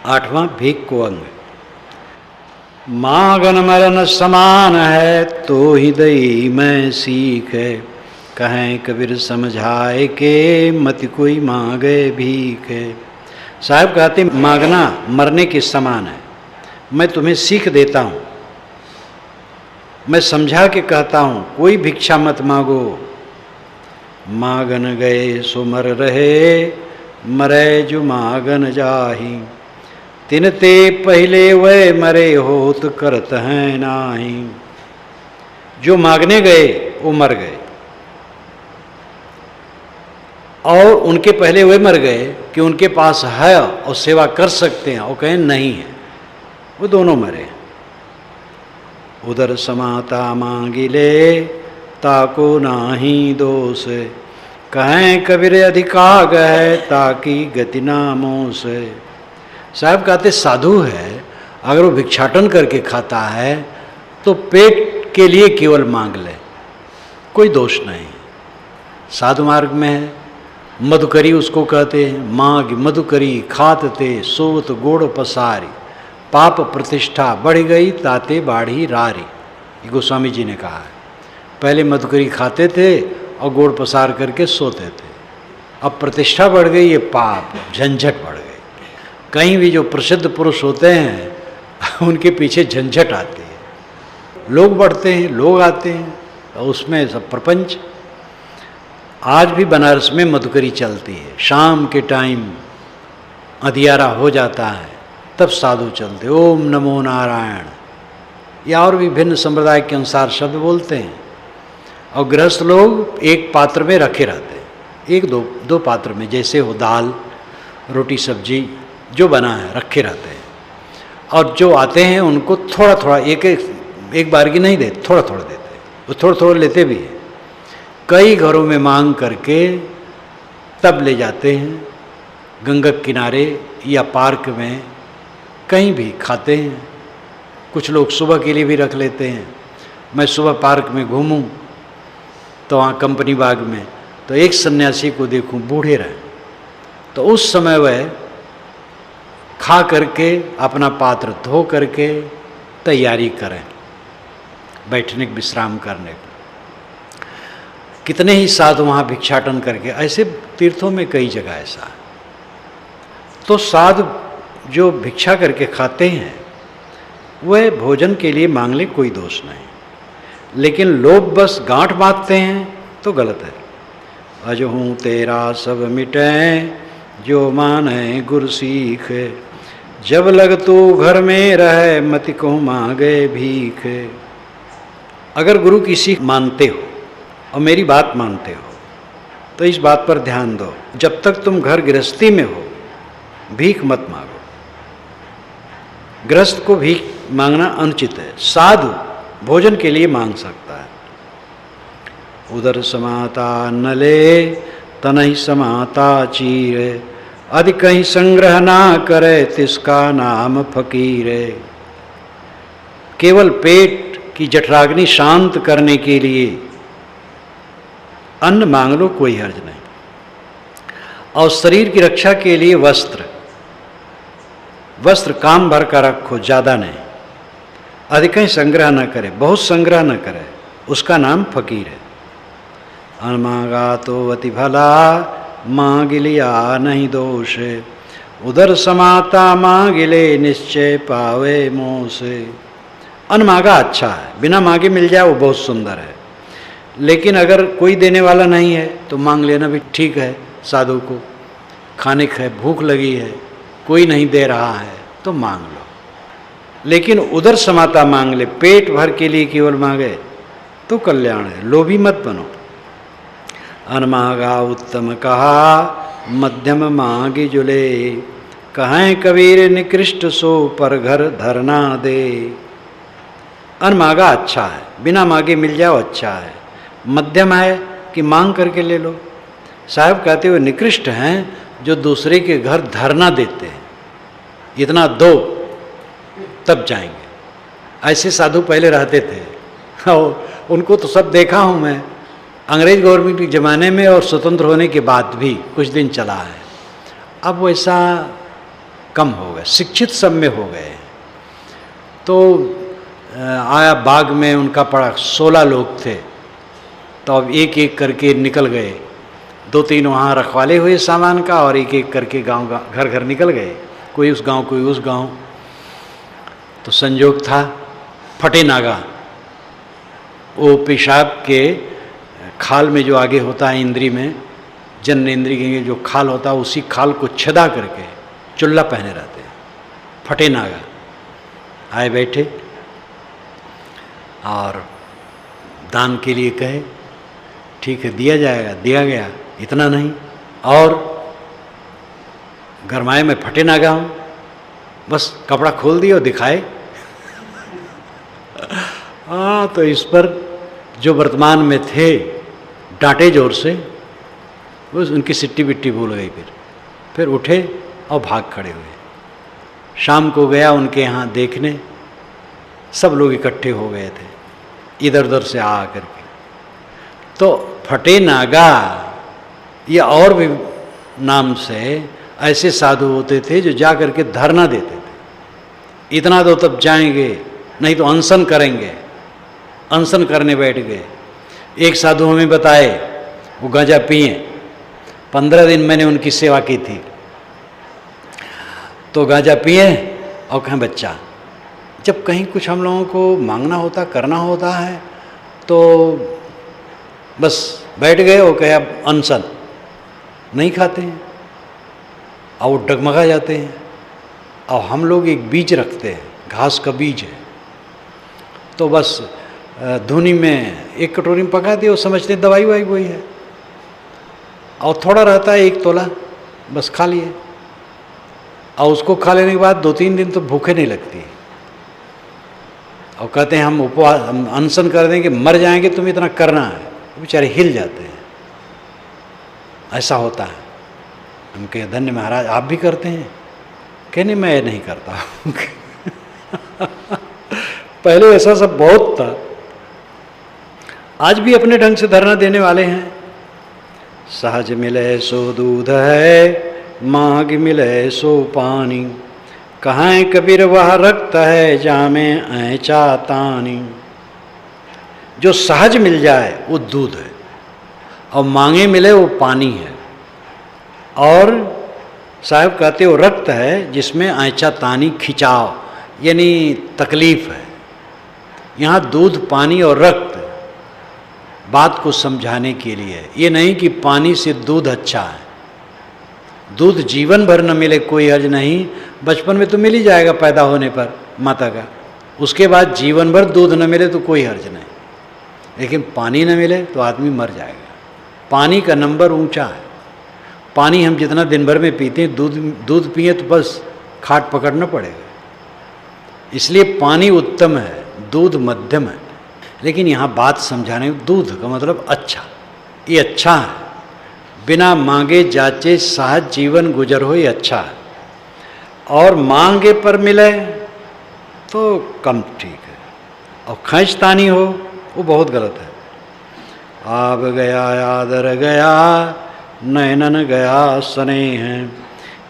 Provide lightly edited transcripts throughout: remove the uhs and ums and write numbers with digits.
8वां भीख को अंग। मांगन मरन समान है, तो ही दई मैं सीख है। कहें कबीर समझाए के, मत कोई मांगे भीख है। साहब कहते मांगना मरने के समान है। मैं तुम्हें सीख देता हूँ, मैं समझा के कहता हूँ, कोई भिक्षा मत मांगो। मांगन गए सो मर रहे, मरे जो मांगन जाही। तिन ते पहले वह मरे होत करत हैं नाही। जो मांगने गए वो मर गए, और उनके पहले वे मर गए कि उनके पास है और सेवा कर सकते हैं, और कहें नहीं है, वो दोनों मरे। उधर समाता मांगिले, ताको नाही दोष। कहें कबीर अधिका गए, ताकि गति नामों से। साहब कहते साधु है, अगर वो भिक्षाटन करके खाता है तो पेट के लिए केवल मांग ले, कोई दोष नहीं। साधु मार्ग में है, मधुकरी उसको कहते हैं। मांग मधुकरी खात ते, सोत गोड़ पसारी। पाप प्रतिष्ठा बढ़ गई, ताते बाढ़ी रारी। ये गोस्वामी जी ने कहा है। पहले मधुकरी खाते थे और गोड़ पसार करके सोते थे, अब प्रतिष्ठा बढ़ गई, ये पाप झंझट बढ़ गई। कहीं भी जो प्रसिद्ध पुरुष होते हैं उनके पीछे झंझट आती है, लोग बढ़ते हैं, लोग आते हैं, और उसमें सब प्रपंच। आज भी बनारस में मधुकरी चलती है, शाम के टाइम अंधियारा हो जाता है तब साधु चलते, ओम नमो नारायण, या और भी भिन्न संप्रदाय के अनुसार शब्द बोलते हैं। और गृहस्थ लोग एक पात्र में रखे रहते हैं, एक दो पात्र में, जैसे हो दाल रोटी सब्जी जो बना है रखे रहते हैं। और जो आते हैं उनको थोड़ा थोड़ा, एक बार की नहीं देते, थोड़ा थोड़ा देते हैं, वो थोड़ा थोड़ा लेते भी हैं। कई घरों में मांग करके तब ले जाते हैं, गंगा किनारे या पार्क में कहीं भी खाते हैं। कुछ लोग सुबह के लिए भी रख लेते हैं। मैं सुबह पार्क में घूमूं तो वहाँ कंपनी बाग में, तो एक सन्यासी को देखूं, बूढ़े रहे, तो उस समय वह खा करके अपना पात्र धो करके तैयारी करें बैठने विश्राम करने को। कितने ही साधु वहाँ भिक्षाटन करके, ऐसे तीर्थों में कई जगह ऐसा है। तो साधु जो भिक्षा करके खाते हैं वह भोजन के लिए मांग ले, कोई दोष नहीं। लेकिन लोग बस गांठ बांधते हैं तो गलत है। अजहूँ तेरा सब मिटे, जो माने गुर सीख। जब लग तू घर में रहे, मति को मांगे भीख। अगर गुरु की सीख मानते हो और मेरी बात मानते हो तो इस बात पर ध्यान दो, जब तक तुम घर गृहस्थी में हो भीख मत मांगो। गृहस्थ को भीख मांगना अनुचित है, साधु भोजन के लिए मांग सकता है। उदर समाता नले, तनहि समाता चीर। अधिक कहीं संग्रह ना करे, तिसका नाम फकीर। केवल पेट की जठराग्नि शांत करने के लिए अन्न मांग लो, कोई हर्ज नहीं। और शरीर की रक्षा के लिए वस्त्र काम भर का रखो, ज़्यादा नहीं। अधिक ही संग्रह न करे, बहुत संग्रह न करे, उसका नाम फकीर है। अनमांगा तो अति भला, मांग लिया नहीं दोष। उधर समाता मांग ले, निश्चय पावे मोह से। अनमांगा अच्छा है, बिना मांगे मिल जाए वो बहुत सुंदर है। लेकिन अगर कोई देने वाला नहीं है तो मांग लेना भी ठीक है। साधु को खाने की भूख लगी है, कोई नहीं दे रहा है तो मांग लो, लेकिन उधर समाता मांग ले, पेट भर के लिए केवल मांगे तो कल्याण है। लोभी मत बनो। अनमांगा उत्तम कहा, मध्यम मांगी जुले। कहें कबीर निकृष्ट सो, पर घर धरना दे। अनमांगा अच्छा है, बिना मांगे मिल जाओ अच्छा है। मध्यम है कि मांग करके ले लो। साहब कहते हुए निकृष्ट हैं जो दूसरे के घर धरना देते हैं, इतना दो तब जाएंगे। ऐसे साधु पहले रहते थे और उनको तो सब देखा हूँ मैं, अंग्रेज गवर्नमेंट के ज़माने में और स्वतंत्र होने के बाद भी कुछ दिन चला है। अब वैसा कम हो गए, शिक्षित सब में हो गए। तो आया बाग में उनका पड़ा, 16 लोग थे, तो अब एक एक करके निकल गए, 2-3 वहाँ रखवाले हुए सामान का, और एक एक करके गांव घर घर निकल गए, कोई उस गांव कोई उस गांव। तो संयोग था फटे नागा, वो पेशाब के खाल में जो आगे होता है इंद्री में, जननेंद्री के जो खाल होता है, उसी खाल को छेदा करके चुल्ला पहने रहते हैं, फटे नागा। आए बैठे और दान के लिए कहे, ठीक है दिया जाएगा, दिया गया, इतना नहीं, और गरमाए में फटे नागा हूँ, बस कपड़ा खोल दिया और दिखाए। हाँ, तो इस पर जो वर्तमान में थे डांटे जोर से, वो उनकी सिट्टी बिट्टी भूल गई। फिर उठे और भाग खड़े हुए। शाम को गया उनके यहाँ देखने, सब लोग इकट्ठे हो गए थे इधर उधर से आ करके। तो फटे नागा या और भी नाम से ऐसे साधु होते थे जो जा करके धरना देते थे, इतना दो तब जाएंगे, नहीं तो अनशन करेंगे। अनशन करने बैठ गए। एक साधु हमें बताए, वो गांजा पिए, 15 दिन मैंने उनकी सेवा की थी। तो गांजा पिए और कहें बच्चा, जब कहीं कुछ हम लोगों को मांगना होता, करना होता है, तो बस बैठ गए और कहे अब अनशन, नहीं खाते हैं और वो डगमगा जाते हैं। और हम लोग एक बीज रखते हैं, घास का बीज है, तो बस धुनी में एक कटोरी में पका दिए, वो समझते हैं दवाई वाई वही है, और थोड़ा रहता है 1 तोला, बस खा लिए। और उसको खा लेने के बाद 2-3 दिन तो भूखे नहीं लगती, और कहते हैं हम उपवास, हम अनशन कर देंगे, मर जाएंगे, तुम्हें इतना करना है। बेचारे हिल जाते हैं, ऐसा होता है। हम कहे धन्य महाराज, आप भी करते हैं? कहने मैं नहीं करता हूँ। पहले ऐसा सब बहुत था, आज भी अपने ढंग से धरना देने वाले हैं। सहज मिले सो दूध है, मांग मिले सो पानी, कहाँ कबीर वह रक्त है, जामे ऐचा तानी। जो सहज मिल जाए वो दूध है, और मांगे मिले वो पानी है, और साहब कहते वो रक्त है जिसमें ऐचा तानी, खिंचाव यानी तकलीफ है। यहाँ दूध, पानी और रक्त बात को समझाने के लिए, ये नहीं कि पानी से दूध अच्छा है। दूध जीवन भर न मिले कोई हर्ज नहीं, बचपन में तो मिल ही जाएगा पैदा होने पर माता का, उसके बाद जीवन भर दूध न मिले तो कोई हर्ज नहीं। लेकिन पानी न मिले तो आदमी मर जाएगा। पानी का नंबर ऊंचा है। पानी हम जितना दिन भर में पीते हैं, दूध पिए तो बस खाट पकड़ना पड़ेगा। इसलिए पानी उत्तम है, दूध मध्यम है। लेकिन यहाँ बात समझाने, दूध का मतलब अच्छा, ये अच्छा है, बिना मांगे जाचे सहज जीवन गुजर हो, ये अच्छा है। और मांगे पर मिले तो कम ठीक है, और खींचतानी हो वो बहुत गलत है। आब गया आदर गया, नैनन गया स्नेह है,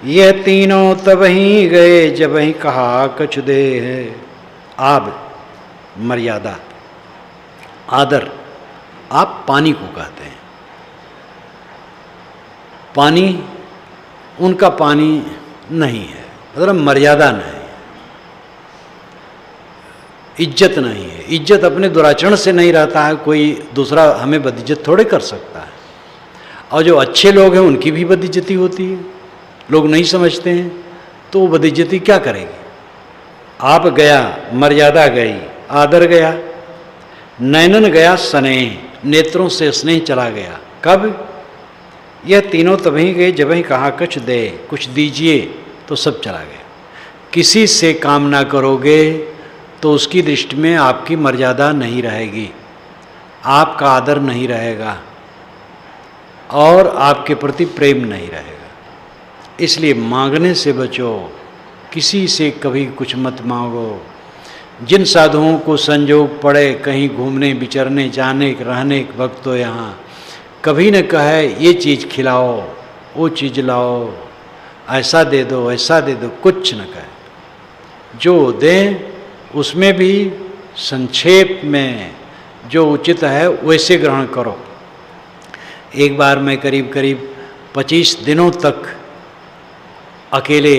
ये तीनों तब ही गए जब ही कहा कछु दे है। आब मर्यादा, आदर, आप पानी को कहते हैं। पानी उनका पानी नहीं है, मतलब मर्यादा नहीं, इज्जत नहीं है। इज्जत अपने दुराचरण से नहीं रहता है, कोई दूसरा हमें बदइज्जत थोड़े कर सकता है। और जो अच्छे लोग हैं उनकी भी बदइज्जती होती है, लोग नहीं समझते हैं, तो वो बदइज्जती क्या करेगी। आप गया, मर्यादा गई, आदर गया, नैनन गया स्नेह, नेत्रों से स्नेह चला गया। कब? यह तीनों तभी गए जब ही कहा कुछ दे, कुछ दीजिए, तो सब चला गया। किसी से काम ना करोगे तो उसकी दृष्टि में आपकी मर्यादा नहीं रहेगी, आपका आदर नहीं रहेगा, और आपके प्रति प्रेम नहीं रहेगा। इसलिए मांगने से बचो, किसी से कभी कुछ मत मांगो। जिन साधुओं को संजोग पड़े कहीं घूमने विचरने जाने रहने के वक्त, तो यहाँ कभी न कहे ये चीज़ खिलाओ, वो चीज़ लाओ, ऐसा दे दो, ऐसा दे दो, कुछ न कहे। जो दें उसमें भी संक्षेप में जो उचित है वैसे ग्रहण करो। एक बार मैं करीब करीब 25 दिनों तक अकेले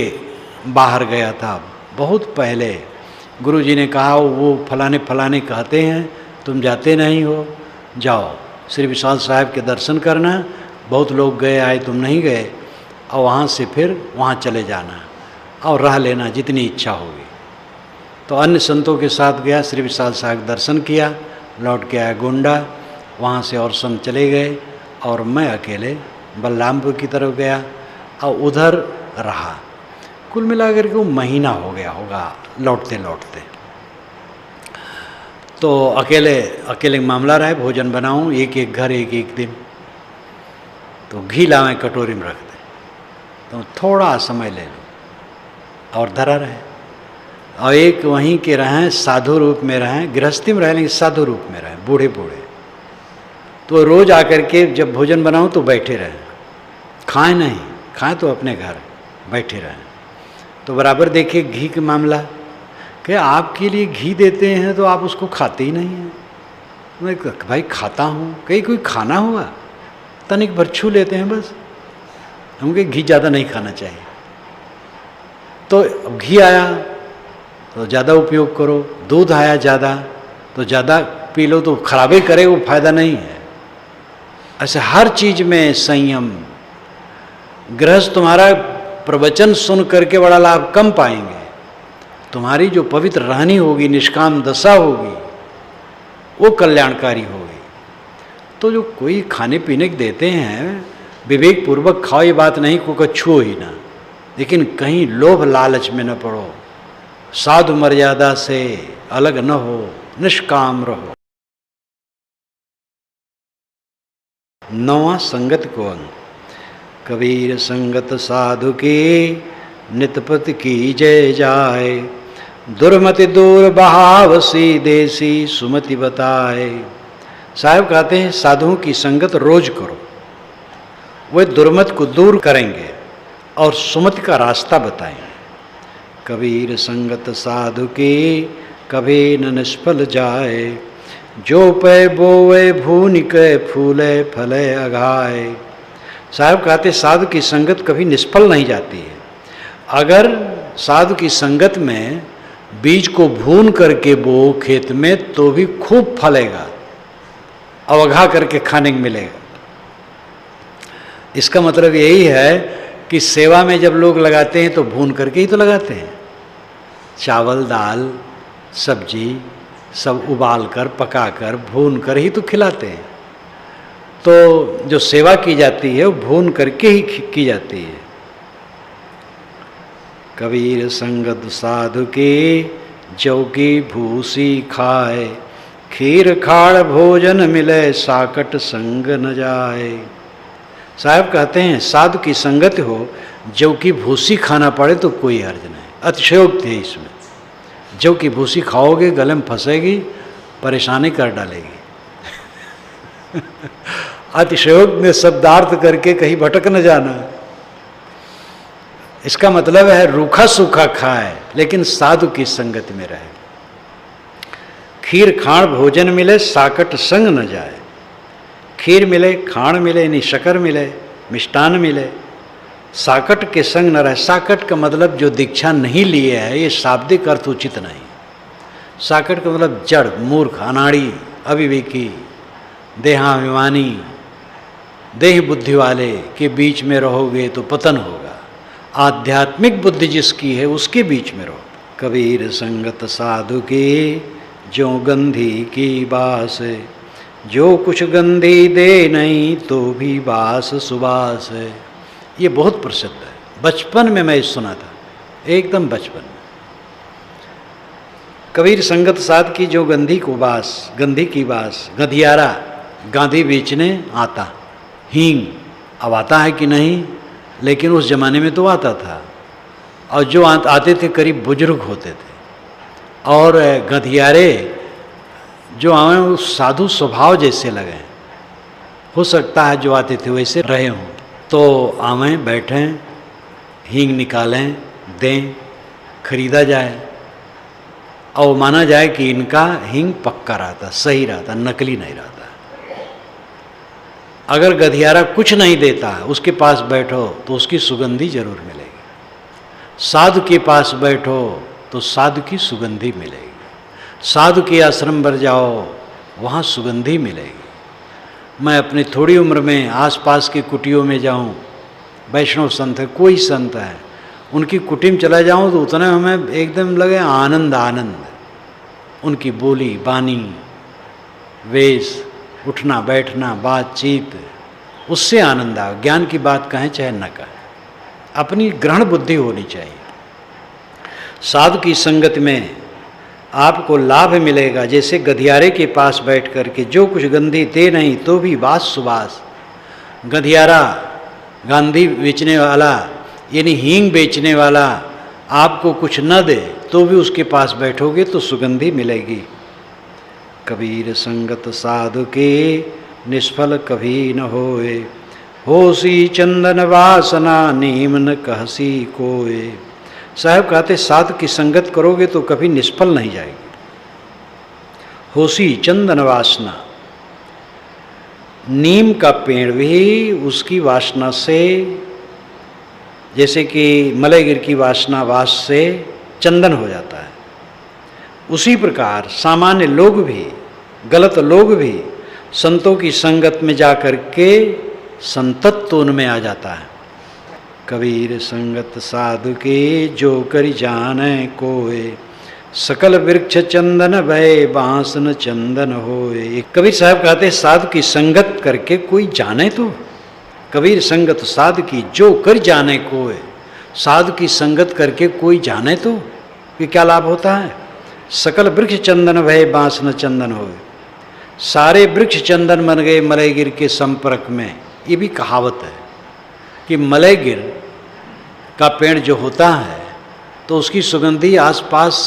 बाहर गया था, बहुत पहले। गुरुजी ने कहा वो फलाने फलाने कहते हैं, तुम जाते नहीं हो, जाओ श्री विशाल साहब के दर्शन करना, बहुत लोग गए आए, तुम नहीं गए, और वहाँ से फिर वहाँ चले जाना और रह लेना जितनी इच्छा होगी। तो अन्य संतों के साथ गया, श्री विशाल साहब दर्शन किया, लौट के आया गोंडा, वहाँ से और संत चले गए और मैं अकेले बलरामपुर की तरफ गया और उधर रहा। कुल मिलाकर के वो महीना हो गया होगा लौटते लौटते। तो अकेले मामला रहे, भोजन बनाऊं, एक एक घर एक एक दिन, तो घी लावें कटोरी में रख दें, तो थोड़ा समय ले लो और धरा रहे। और एक वहीं के रहें, साधु रूप में रहें, गृहस्थी में रहें लेकिन साधु रूप में रहें, बूढ़े बूढ़े। तो रोज़ आकर के जब भोजन बनाऊं तो बैठे रहें, खाएं नहीं, खाएं तो अपने घर बैठे रहें। तो बराबर देखिए घी का मामला, कि आपके लिए घी देते हैं तो आप उसको खाते ही नहीं हैं। मैं भाई खाता हूँ, कहीं कोई खाना हुआ, तनिक भर छू लेते हैं बस, हमको घी ज़्यादा नहीं खाना चाहिए। तो घी आया तो ज़्यादा उपयोग करो, दूध आया ज़्यादा तो ज़्यादा पी लो, तो खराबी करे वो फायदा नहीं है। ऐसे हर चीज़ में संयम। गृहस्थ तुम्हारा प्रवचन सुन करके बड़ा लाभ कम पाएंगे, तुम्हारी जो पवित्र रहनी होगी, निष्काम दशा होगी, वो कल्याणकारी होगी। तो जो कोई खाने पीने के देते हैं, विवेक पूर्वक खाओ, ये बात नहीं को छुओ ही ना, लेकिन कहीं लोभ लालच में न पड़ो, साधु मर्यादा से अलग न हो, निष्काम रहो। 9वां संगत को अंग। कबीर संगत साधु की नितपत की जय जाए, दुर्मति दूर बहावसी देसी सुमति बताए। साहब कहते हैं साधुओं की संगत रोज करो, वे दुर्मत को दूर करेंगे और सुमति का रास्ता बताएंगे। कबीर संगत साधु की कभी न निष्फल जाए, जो पे बोए भूनि के फूले फले अघाए। साहब कहते साधु की संगत कभी निष्फल नहीं जाती है। अगर साधु की संगत में बीज को भून करके बो खेत में तो भी खूब फलेगा, अवघा करके खाने को मिलेगा। इसका मतलब यही है कि सेवा में जब लोग लगाते हैं तो भून करके ही तो लगाते हैं। चावल दाल सब्जी सब उबाल कर पका कर भून कर ही तो खिलाते हैं। तो जो सेवा की जाती है वो भून करके ही की जाती है। कबीर संगत साधु के जौ की भूसी खाए, खीर खाड़ भोजन मिले साकट संग न जाए। साहब कहते हैं साधु की संगत हो, जौ की भूसी खाना पड़े तो कोई हर्ज नहीं। अतिशयोक्ति है इसमें। जौ की भूसी खाओगे गले में फंसेगी, परेशानी कर डालेगी। अतिशयोक्ति में शब्दार्थ करके कहीं भटक न जाना। इसका मतलब है रूखा सूखा खाए लेकिन साधु की संगत में रहे। खीर खाण भोजन मिले साकट संग न जाए। खीर मिले, खाण मिले यानी शक्कर मिले, मिष्टान मिले, साकट के संग न रहे। साकट का मतलब जो दीक्षा नहीं लिए है, ये शाब्दिक अर्थ उचित नहीं। साकट का मतलब जड़, मूर्ख, अनाड़ी, अविवेकी, देहाभिमानी, देह बुद्धि वाले के बीच में रहोगे तो पतन होगा। आध्यात्मिक बुद्धि जिसकी है उसके बीच में रहो। कबीर संगत साधु की जो गंधी की बास, जो कुछ गंधी दे नहीं तो भी बास सुबास है। ये बहुत प्रसिद्ध है, बचपन में मैं सुना था, एकदम बचपन में। कबीर संगत साध की जो गंधी को बास, गंधी की बास, गधियारा गांधी बेचने आता, हींग अब आता है कि नहीं, लेकिन उस जमाने में तो आता था। और जो आते थे करीब बुजुर्ग होते थे, और गधियारे जो आए उस साधु स्वभाव जैसे लगे। हो सकता है जो आते थे वैसे रहे हों। तो आवें बैठें, हींग निकालें, दें, खरीदा जाए और माना जाए कि इनका हींग पक्का रहता, सही रहता, नकली नहीं रहता। अगर गधियारा कुछ नहीं देता, उसके पास बैठो तो उसकी सुगंधी जरूर मिलेगी। साधु के पास बैठो तो साधु की सुगंधी मिलेगी। साधु के आश्रम पर जाओ, वहाँ सुगंधी मिलेगी। मैं अपनी थोड़ी उम्र में आसपास की कुटियों में जाऊँ, वैष्णव संत है, कोई संत है, उनकी कुटी में चला जाऊँ तो उतने हमें एकदम लगे आनंद आनंद। उनकी बोली बानी, वेश, उठना बैठना, बातचीत, उससे आनंद आ। ज्ञान की बात कहें चाहे न कहें, अपनी ग्रहण बुद्धि होनी चाहिए। साधु की संगत में आपको लाभ मिलेगा। जैसे गधियारे के पास बैठ कर के जो कुछ गंधी दे नहीं तो भी बास सुबास, गधियारा गांधी बेचने वाला यानी हींग बेचने वाला आपको कुछ न दे तो भी उसके पास बैठोगे तो सुगंधी मिलेगी। कबीर संगत साधु के निष्फल कभी न होए, होसी चंदन वासना नीम न कहसी कोए। साहब कहते साधु की संगत करोगे तो कभी निष्फल नहीं जाएगी। होसी चंदन वासना, नीम का पेड़ भी उसकी वासना से, जैसे कि मलयगिर की वासना वास से चंदन हो जाता है, उसी प्रकार सामान्य लोग भी, गलत लोग भी संतों की संगत में जा कर के संतत्व उनमें आ जाता है। कबीर संगत साधु के जो करि जाने कोय, सकल वृक्ष चंदन भय बांस न चंदन होए। कबीर साहब कहते हैं साधु की संगत करके कोई जाने तो। कबीर संगत साधु की जो कर जाने कोय, साधु की संगत करके कोई जाने तो कि क्या लाभ होता है। सकल वृक्ष चंदन भय बांस न चंदन होए, सारे वृक्ष चंदन बन गए मलयगिर के संपर्क में। ये भी कहावत है कि मलयगिर का पेड़ जो होता है तो उसकी सुगंधी आसपास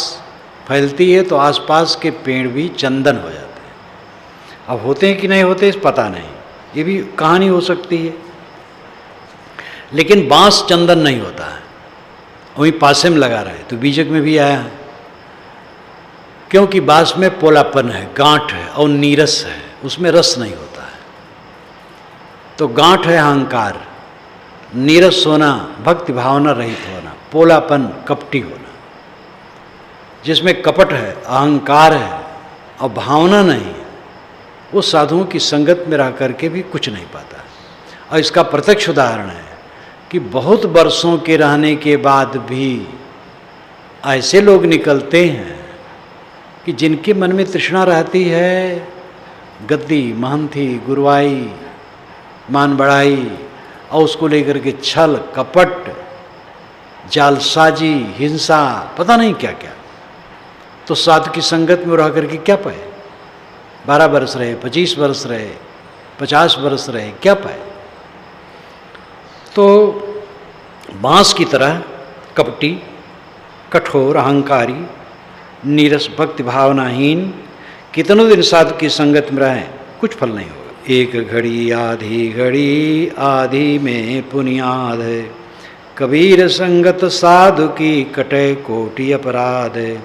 फैलती है तो आसपास के पेड़ भी चंदन हो जाते हैं। अब होते हैं कि नहीं होते इस पता नहीं, ये भी कहानी हो सकती है। लेकिन बांस चंदन नहीं होता है, वहीं पासे में लगा रहे तो बीजक में भी आया है, क्योंकि बांस में पोलापन है, गांठ है और नीरस है, उसमें रस नहीं होता है। तो गांठ है अहंकार, नीरस होना भक्ति भावना रहित होना, पोलापन कपटी होना। जिसमें कपट है, अहंकार है और भावना नहीं है, वो साधुओं की संगत में रह करके भी कुछ नहीं पाता। और इसका प्रत्यक्ष उदाहरण है कि बहुत वर्षों के रहने के बाद भी ऐसे लोग निकलते हैं कि जिनके मन में तृष्णा रहती है गद्दी, महंती, गुरुवाई, मान बढ़ाई, और उसको लेकर के छल, कपट, जालसाजी, हिंसा, पता नहीं क्या क्या। तो साधु की संगत में रह करके क्या पाए? 12 वर्ष रहे, 25 वर्ष रहे, 50 वर्ष रहे, क्या पाए? तो बांस की तरह कपटी, कठोर, अहंकारी, नीरस, भक्ति भावनाहीन कितनों दिन साधु की संगत में रहें, कुछ फल नहीं होगा। एक घड़ी आधी में पुनियाद है, कबीर संगत साधु की कटे कोटि अपराध है।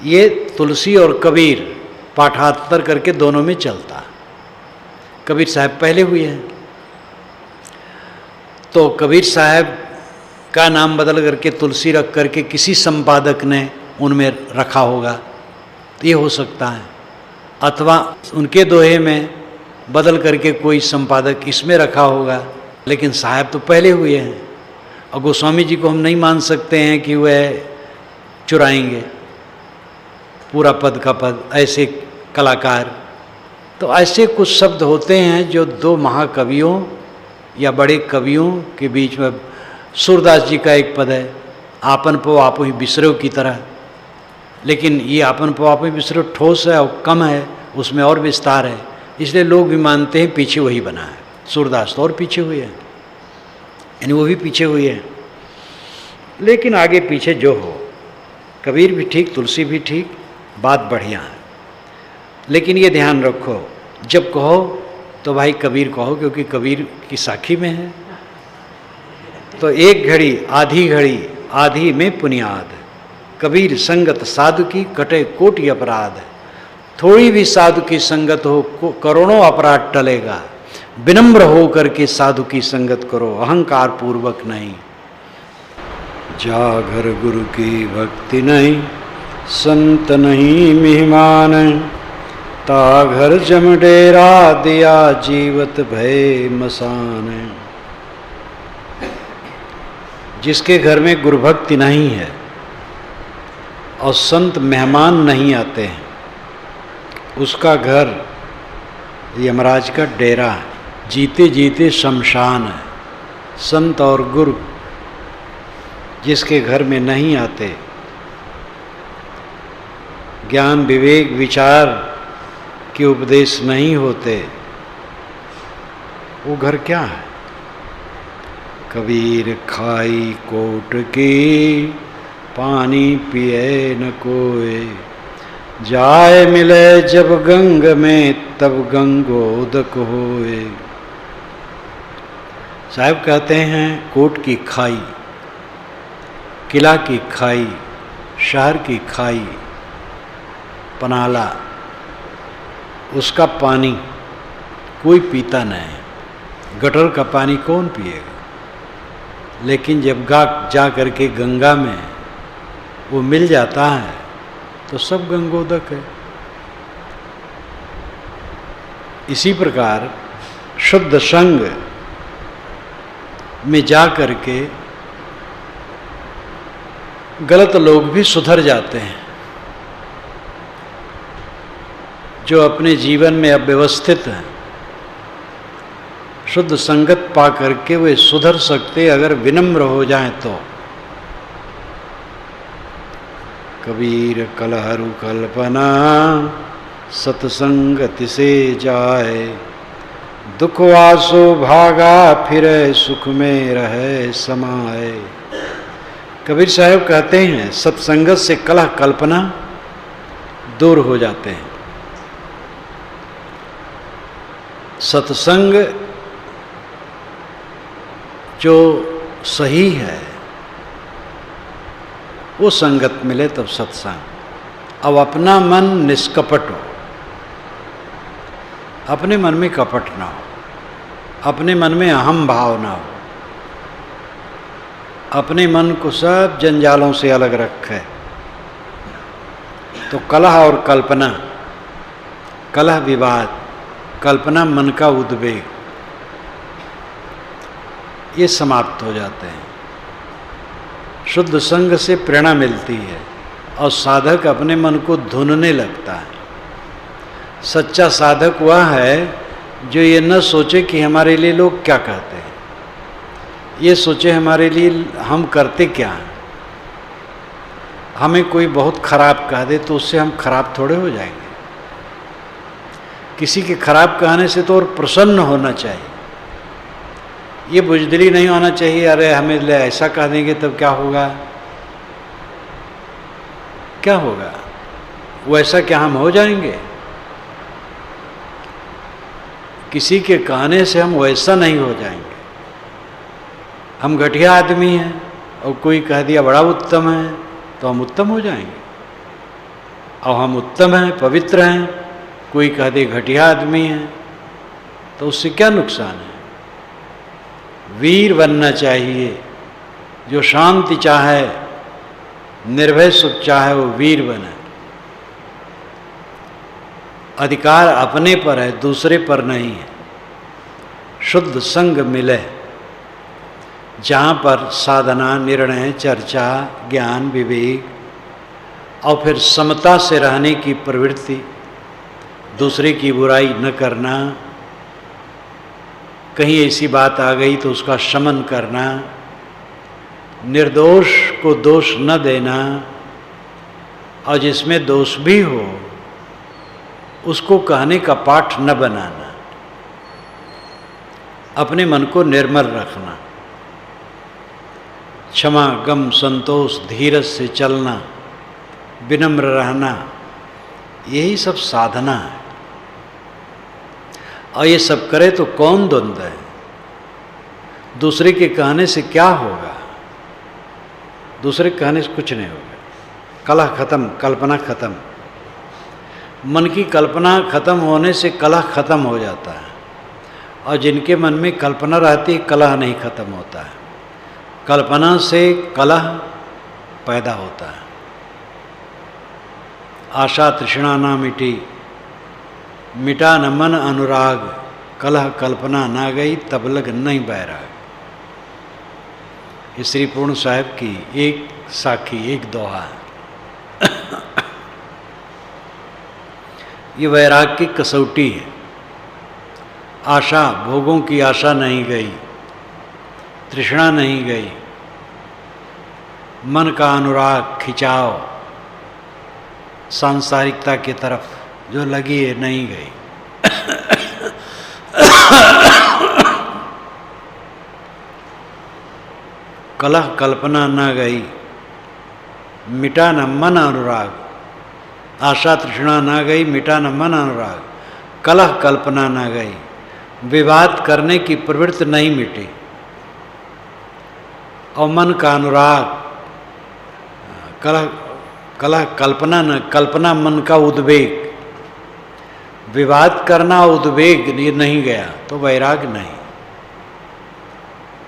ये तुलसी और कबीर पाठांतर करके दोनों में चलता। कबीर साहब पहले हुए हैं तो कबीर साहब का नाम बदल करके तुलसी रख करके किसी संपादक ने उनमें रखा होगा, तो ये हो सकता है। अथवा उनके दोहे में बदल करके कोई संपादक इसमें रखा होगा, लेकिन साहब तो पहले हुए हैं। और गोस्वामी जी को हम नहीं मान सकते हैं कि वह चुराएंगे पूरा पद का पद, ऐसे कलाकार। तो ऐसे कुछ शब्द होते हैं जो दो महाकवियों या बड़े कवियों के बीच में। सूरदास जी का एक पद है, आपन पो आपो ही बिसरो की तरह, लेकिन ये आपन पो आपो ही बिसरो ठोस है और कम है, उसमें और विस्तार है, इसलिए लोग भी मानते हैं पीछे वही बना है। सूरदास तो और पीछे हुए हैं, यानी वो भी पीछे हुए हैं, लेकिन आगे पीछे जो हो, कबीर भी ठीक, तुलसी भी ठीक, बात बढ़िया है। लेकिन ये ध्यान रखो, जब कहो तो भाई कबीर कहो, क्योंकि कबीर की साखी में है। तो एक घड़ी आधी में पुनियाद। कबीर संगत साधु की कटे कोटि अपराध। थोड़ी भी साधु की संगत हो करोड़ों अपराध टलेगा। विनम्र हो करके साधु की संगत करो, अहंकार पूर्वक नहीं। जा घर गुरु की भक्ति नहीं, संत नहीं मेहमान। ता घर जम डेरा दिया, जीवत भय मसान। जिसके घर में गुरु भक्ति नहीं है और संत मेहमान नहीं आते हैं, उसका घर यमराज का डेरा है, जीते जीते शमशान है। संत और गुरु जिसके घर में नहीं आते, ज्ञान विवेक विचार के उपदेश नहीं होते, वो घर क्या है? कबीर खाई कोट की, पानी पिए न कोय। जाए मिले जब गंग में, तब गंगोदक होए। साहब कहते हैं कोट की खाई, किला की खाई, शहर की खाई, पनाला, उसका पानी कोई पीता नहीं। गटर का पानी कौन पिएगा? लेकिन जब जा करके गंगा में वो मिल जाता है तो सब गंगोदक है। इसी प्रकार शुद्ध संग में जा करके गलत लोग भी सुधर जाते हैं। जो अपने जीवन में अव्यवस्थित हैं, शुद्ध संगत पा करके वे सुधर सकते अगर विनम्र हो जाएं तो। कबीर कलहरु कल्पना, सत्संगति से जाए। दुख वासो भागा, फिरे सुख में रहे समाए। कबीर साहब कहते हैं सत्संगत से कलह कल्पना दूर हो जाते हैं। सत्संग जो सही है वो संगत मिले तब सत्संग। अब अपना मन निष्कपट हो, अपने मन में कपट ना हो, अपने मन में अहम भाव ना हो, अपने मन को सब जंजालों से अलग रखे। तो कलह और कल्पना, कलह विवाद, कल्पना मन का उद्वेग, ये समाप्त हो जाते हैं। शुद्ध संग से प्रेरणा मिलती है और साधक अपने मन को धुनने लगता है। सच्चा साधक वह है जो ये न सोचे कि हमारे लिए लोग क्या कहते हैं, ये सोचे हमारे लिए हम करते क्या हैं। हमें कोई बहुत खराब कह दे तो उससे हम खराब थोड़े हो जाएंगे। किसी के खराब कहने से तो और प्रसन्न होना चाहिए। ये बुजदिली नहीं होना चाहिए, अरे हमें ले ऐसा कह देंगे तब क्या होगा, क्या होगा, वैसा क्या हम हो जाएंगे। किसी के कहने से हम वैसा नहीं हो जाएंगे। हम घटिया आदमी हैं और कोई कह दिया बड़ा उत्तम है तो हम उत्तम हो जाएंगे। और हम उत्तम हैं, पवित्र हैं, कोई कह दे घटिया आदमी है तो उससे क्या नुकसान है। वीर बनना चाहिए। जो शांति चाहे, निर्भय सुख चाहे, वो वीर बने। अधिकार अपने पर है, दूसरे पर नहीं है। शुद्ध संग मिले जहाँ पर साधना, निर्णय, चर्चा, ज्ञान, विवेक और फिर समता से रहने की प्रवृत्ति, दूसरे की बुराई न करना, कहीं ऐसी बात आ गई तो उसका शमन करना, निर्दोष को दोष न देना और जिसमें दोष भी हो उसको कहने का पाठ न बनाना, अपने मन को निर्मल रखना, क्षमा, गम, संतोष, धीरज से चलना, विनम्र रहना, यही सब साधना है। और ये सब करे तो कौन द्वंद्व है। दूसरे के कहने से क्या होगा? दूसरे के कहने से कुछ नहीं होगा। कलह खत्म, कल्पना खत्म। मन की कल्पना खत्म होने से कलह खत्म हो जाता है, और जिनके मन में कल्पना रहती है कलह नहीं खत्म होता है। कल्पना से कलह पैदा होता है। आशा तृष्णा ना मिटी, मिटा न मन अनुराग, कलह कल्पना ना गई, तब लग नहीं बैराग। ये श्री पूर्ण साहिब की एक साखी, एक दोहा है। ये वैराग की कसौटी है। आशा, भोगों की आशा नहीं गई, तृष्णा नहीं गई, मन का अनुराग, खिंचाव सांसारिकता की तरफ जो लगी है नहीं गई। कलह कल्पना न गई, मिटा न मन अनुराग। आशा तृष्णा न गई, मिटा न मन अनुराग। कलह कल्पना न गई, विवाद करने की प्रवृत्ति नहीं मिटी, और मन का अनुराग, कलह कल्पना न, कल्पना मन का उद्वेग, विवाद करना उद्वेग नहीं गया तो वैराग नहीं।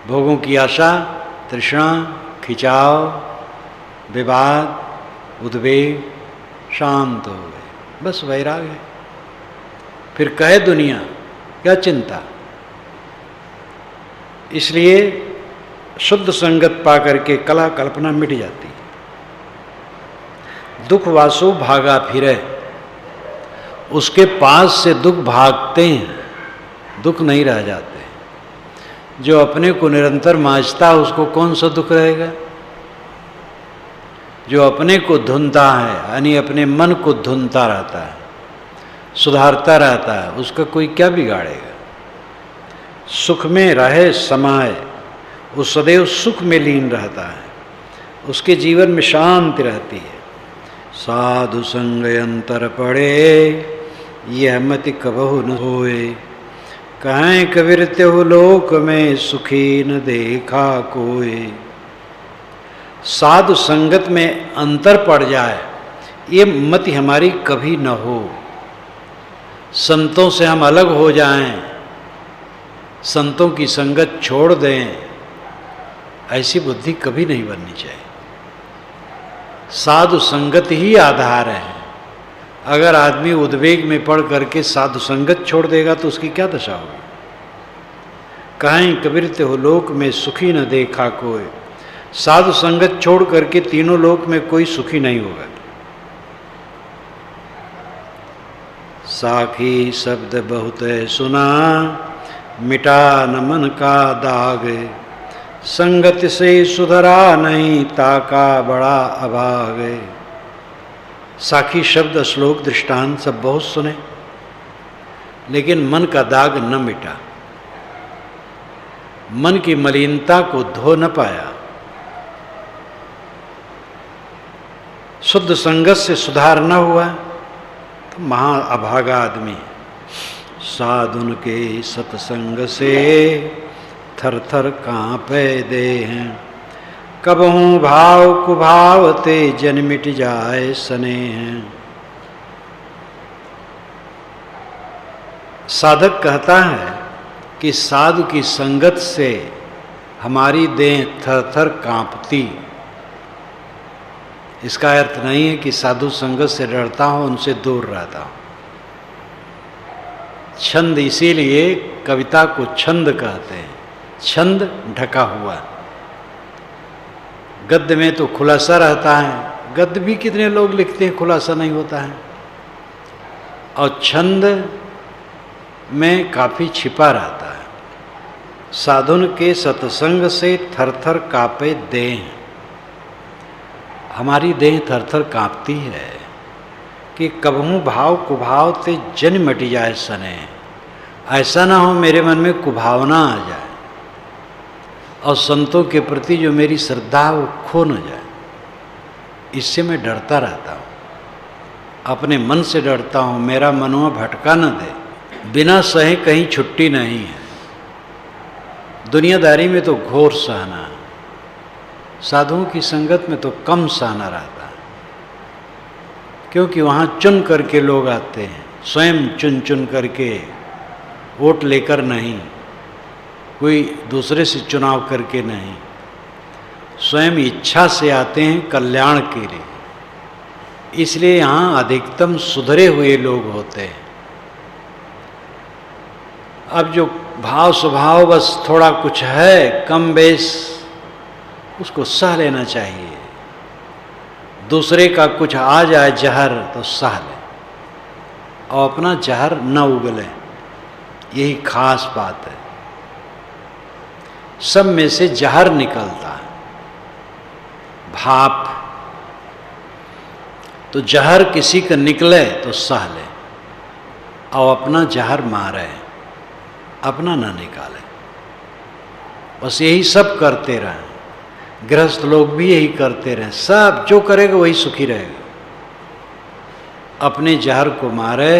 भोगों की आशा, तृष्णा, खिंचाव, विवाद, उद्वेग शांत हो गए, बस वैराग है। फिर कहे दुनिया क्या चिंता। इसलिए शुद्ध संगत पा करके कला कल्पना मिट जाती है। दुख वासु भागा फिरे, उसके पास से दुख भागते हैं, दुख नहीं रह जाते। जो अपने को निरंतर मांझता है उसको कौन सा दुख रहेगा? जो अपने को धुनता है, यानी अपने मन को धुनता रहता है, सुधारता रहता है, उसका कोई क्या बिगाड़ेगा? सुख में रहे समाये, वो सदैव सुख में लीन रहता है, उसके जीवन में शांति रहती है। साधु संग अंतर पड़े, यह मति कबहु न होए, कहें कबीर त्यों लोक में सुखी न देखा कोई। साधु संगत में अंतर पड़ जाए, ये मति हमारी कभी न हो। संतों से हम अलग हो जाएं, संतों की संगत छोड़ दें, ऐसी बुद्धि कभी नहीं बननी चाहिए। साधु संगत ही आधार है। अगर आदमी उद्वेग में पड़ करके साधु संगत छोड़ देगा तो उसकी क्या दशा होगी? कहें कबीर त्यों लोक में सुखी न देखा कोई। साधु संगत छोड़ करके तीनों लोक में कोई सुखी नहीं होगा। साखी शब्द बहुत सुना, मिटा न मन का दाग, संगत से सुधरा नहीं, ताका बड़ा अभाग। साखी शब्द, श्लोक, दृष्टांत सब बहुत सुने, लेकिन मन का दाग न मिटा, मन की मलिनता को धो न पाया। शुद्ध संगत से सुधार न हुआ तो महा अभागा आदमी। साधुन के सत्संग से थर थर कांपे देह, कबहू भाव कुभाव ते जन मिट जाए स्नेह। साधक कहता है कि साधु की संगत से हमारी देह थर थर कांपती। इसका अर्थ नहीं है कि साधु संगत से डरता हूं, उनसे दूर रहता हूं। छंद, इसीलिए कविता को छंद कहते हैं। छंद ढका हुआ, गद्य में तो खुलासा रहता है। गद्य भी कितने लोग लिखते हैं, खुलासा नहीं होता है। और छंद में काफी छिपा रहता है। साधुन के सत्संग से थर थर कांपे देह, हमारी देह थर थर कांपती है कि कबहू भाव कुभाव ते जन मिट जाए सने। ऐसा ना हो मेरे मन में कुभावना आ जाए और संतों के प्रति जो मेरी श्रद्धा है वो खो न जाए। इससे मैं डरता रहता हूँ, अपने मन से डरता हूँ, मेरा मनवा भटका न दे। बिना सहे कहीं छुट्टी नहीं है। दुनियादारी में तो घोर सहना, साधुओं की संगत में तो कम सहना रहता है, क्योंकि वहाँ चुन करके लोग आते हैं, स्वयं चुन चुन करके, वोट लेकर नहीं, कोई दूसरे से चुनाव करके नहीं, स्वयं इच्छा से आते हैं कल्याण के लिए। इसलिए यहाँ अधिकतम सुधरे हुए लोग होते हैं। अब जो भाव स्वभाव बस थोड़ा कुछ है कम बेस, उसको सह लेना चाहिए। दूसरे का कुछ आ जाए जहर तो सह ले और अपना जहर न उगले, यही खास बात है। सब में से जहर निकलता है, भाप, तो जहर किसी का निकले तो सह ले और अपना जहर मारे, अपना ना निकाले। बस यही सब करते रहें, गृहस्थ लोग भी यही करते रहें, सब जो करेगा वही सुखी रहेगा। अपने जहर को मारे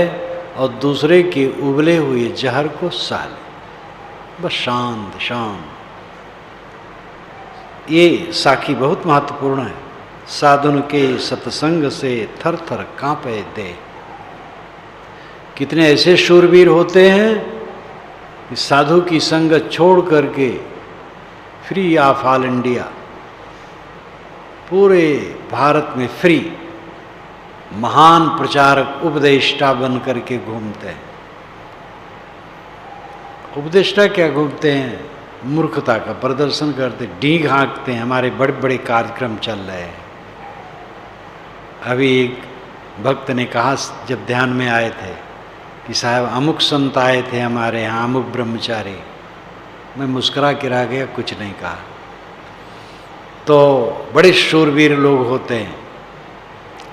और दूसरे के उबले हुए जहर को सह ले, बस शांत शांत। ये साखी बहुत महत्वपूर्ण है। साधुन के सत्संग से थर थर कांपे दे। कितने ऐसे शूरवीर होते हैं कि साधु की संगत छोड़ करके फ्री ऑफ ऑल इंडिया, पूरे भारत में फ्री, महान प्रचारक उपदेष्टा बन करके घूमते हैं। उपदेष्टा क्या घूमते हैं? मूर्खता का प्रदर्शन करते, डींग हाँकते हैं, हमारे बड़े बड़े कार्यक्रम चल रहे हैं। अभी एक भक्त ने कहा जब ध्यान में आए थे कि साहब अमुक संत आए थे हमारे यहाँ, अमुक ब्रह्मचारी। मैं मुस्कुरा के रह गया, कुछ नहीं कहा। तो बड़े शूरवीर लोग होते हैं,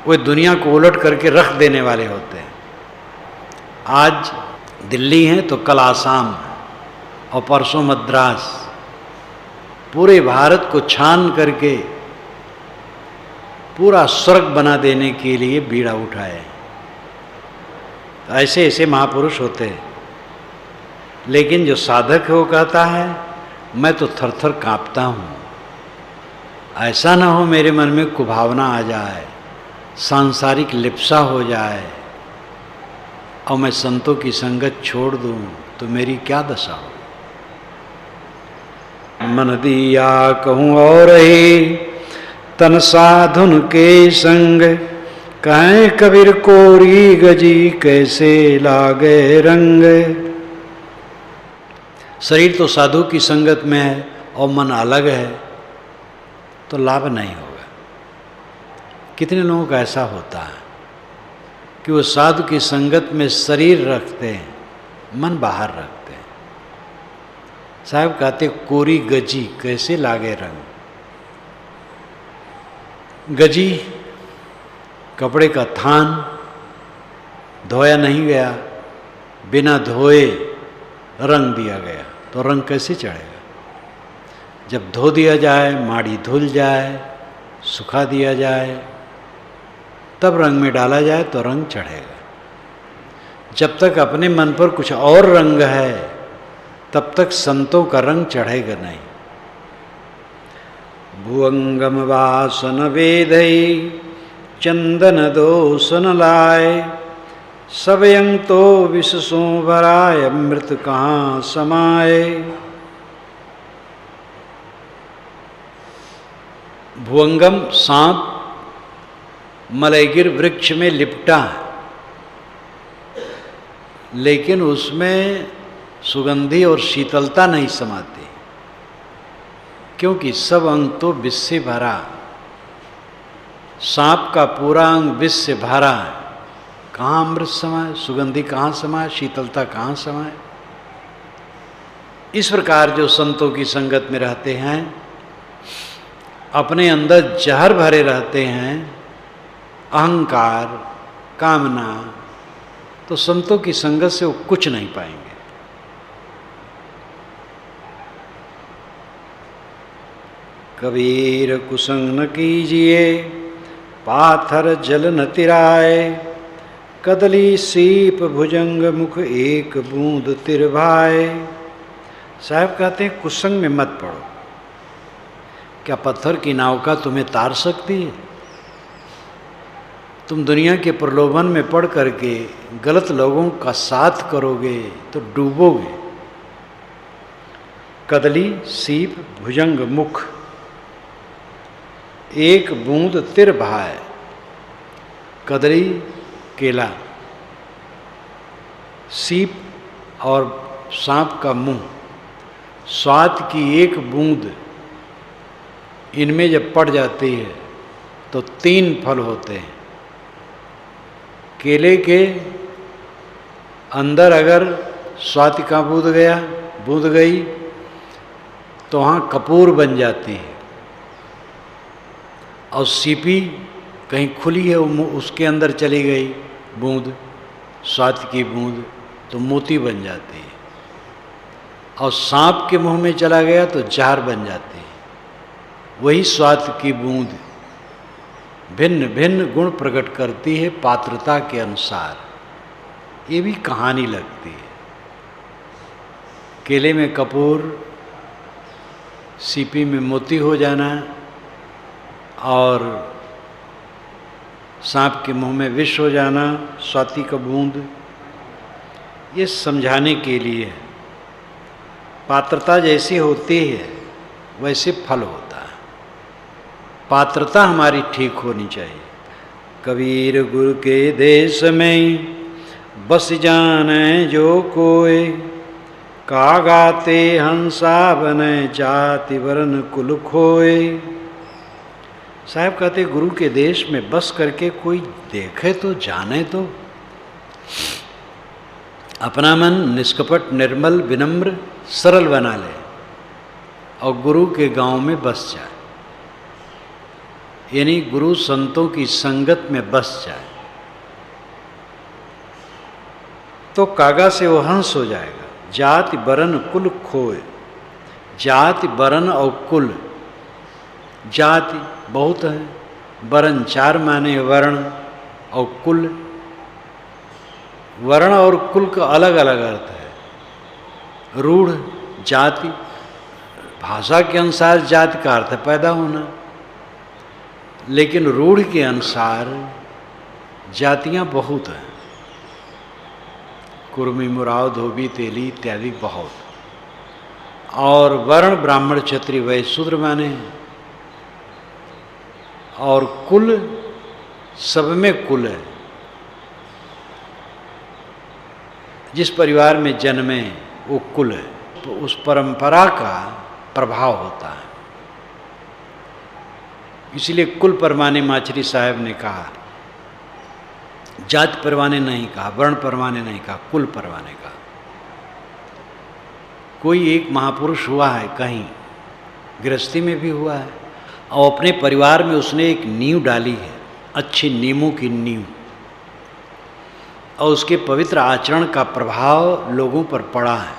वे दुनिया को उलट करके रख देने वाले होते हैं। आज दिल्ली हैं तो कल आसाम और परसों मद्रास, पूरे भारत को छान करके पूरा स्वर्ग बना देने के लिए बीड़ा उठाए। तो ऐसे ऐसे महापुरुष होते हैं। लेकिन जो साधक है वो कहता है मैं तो थर थर काँपता हूँ, ऐसा ना हो मेरे मन में कुभावना आ जाए, सांसारिक लिप्सा हो जाए और मैं संतों की संगत छोड़ दूँ तो मेरी क्या दशा हो। मन दिया कहूँ और ही तन साधुन के संग, कहें कबीर कोरी गजी कैसे लागे रंग। शरीर तो साधु की संगत में है और मन अलग है तो लाभ नहीं होगा। कितने लोगों का ऐसा होता है कि वो साधु की संगत में शरीर रखते हैं, मन बाहर रखते हैं। साहब कहते कोरी गजी कैसे लागे रंग। गजी कपड़े का थान, धोया नहीं गया, बिना धोए रंग दिया गया तो रंग कैसे चढ़ेगा। जब धो दिया जाए, माड़ी धुल जाए, सुखा दिया जाए, तब रंग में डाला जाए तो रंग चढ़ेगा। जब तक अपने मन पर कुछ और रंग है तब तक संतों का रंग चढ़ेगा नहीं। भुअंगम वासन वेदई चंदन दोसन लाए, सबयंग तो विषसों भराय अमृत कहाँ समाए। भुअंगम सांप मलयगिर वृक्ष में लिपटा है, लेकिन उसमें सुगंधी और शीतलता नहीं समाती, क्योंकि सब अंग तो विष से भरा। सांप का पूरा अंग विष से भरा है, कहाँ अमृत समाए, सुगंधी कहाँ समाए, शीतलता कहाँ समाए। इस प्रकार जो संतों की संगत में रहते हैं, अपने अंदर जहर भरे रहते हैं, अहंकार, कामना, तो संतों की संगत से वो कुछ नहीं पाएंगे। कबीर कुसंग न कीजिए, पाथर जल न तिराए, कदली सीप भुजंग मुख एक बूंद तिरभाए। साहब कहते हैं कुसंग में मत पड़ो। क्या पत्थर की नाव का तुम्हें तार सकती है? तुम दुनिया के प्रलोभन में पड़ करके गलत लोगों का साथ करोगे तो डूबोगे। कदली, सीप, भुजंग, मुख, एक बूंद तिर भाए। कदली केला, सीप और सांप का मुंह, स्वाद की एक बूंद इनमें जब पड़ जाती है तो 3 फल होते हैं। केले के अंदर अगर स्वाति का बूंद गई तो वहाँ कपूर बन जाती है, और सीपी कहीं खुली है उसके अंदर चली गई बूंद, स्वाति की बूंद, तो मोती बन जाती है, और सांप के मुंह में चला गया तो जहर बन जाती है। वही स्वाति की बूंद भिन्न भिन्न गुण प्रकट करती है पात्रता के अनुसार। ये भी कहानी लगती है। केले में कपूर, सीपी में मोती हो जाना, और सांप के मुंह में विष हो जाना, स्वाति का बूंद, ये समझाने के लिए पात्रता जैसी होती है वैसे फल होता है। पात्रता हमारी ठीक होनी चाहिए। कबीर गुरु के देश में बस जाने जो कोय, का गाते हंसा बने जाति वर्ण कुल खोए। साहब कहते गुरु के देश में बस करके कोई देखे तो जाने तो, अपना मन निष्कपट निर्मल विनम्र सरल बना ले और गुरु के गांव में बस जाए, यानी गुरु संतों की संगत में बस जाए, तो कागा से वो हंस हो जाएगा। जाति वरण कुल खोए। जाति वरण और कुल, जाति बहुत है, वरण 4 माने वर्ण, और कुल, वर्ण और कुल का अलग अलग अर्थ है। रूढ़ जाति, भाषा के अनुसार जाति का अर्थ है पैदा होना, लेकिन रूढ़ के अनुसार जातियां बहुत हैं। कुर्मी, मुराव, धोबी, तेली इत्यादि बहुत। और वर्ण ब्राह्मण क्षत्रिय वैश्य शूद्र माने हैं। और कुल, सब में कुल है। जिस परिवार में जन्मे वो कुल है, तो उस परंपरा का प्रभाव होता है। इसीलिए कुल परवाने माचरी साहब ने कहा, जाति परवाने नहीं कहा, वर्ण परवाने नहीं कहा, कुल परवाने कहा। कोई एक महापुरुष हुआ है, कहीं गृहस्थी में भी हुआ है, और अपने परिवार में उसने एक नींव डाली है, अच्छी नीमों की नींव, और उसके पवित्र आचरण का प्रभाव लोगों पर पड़ा है,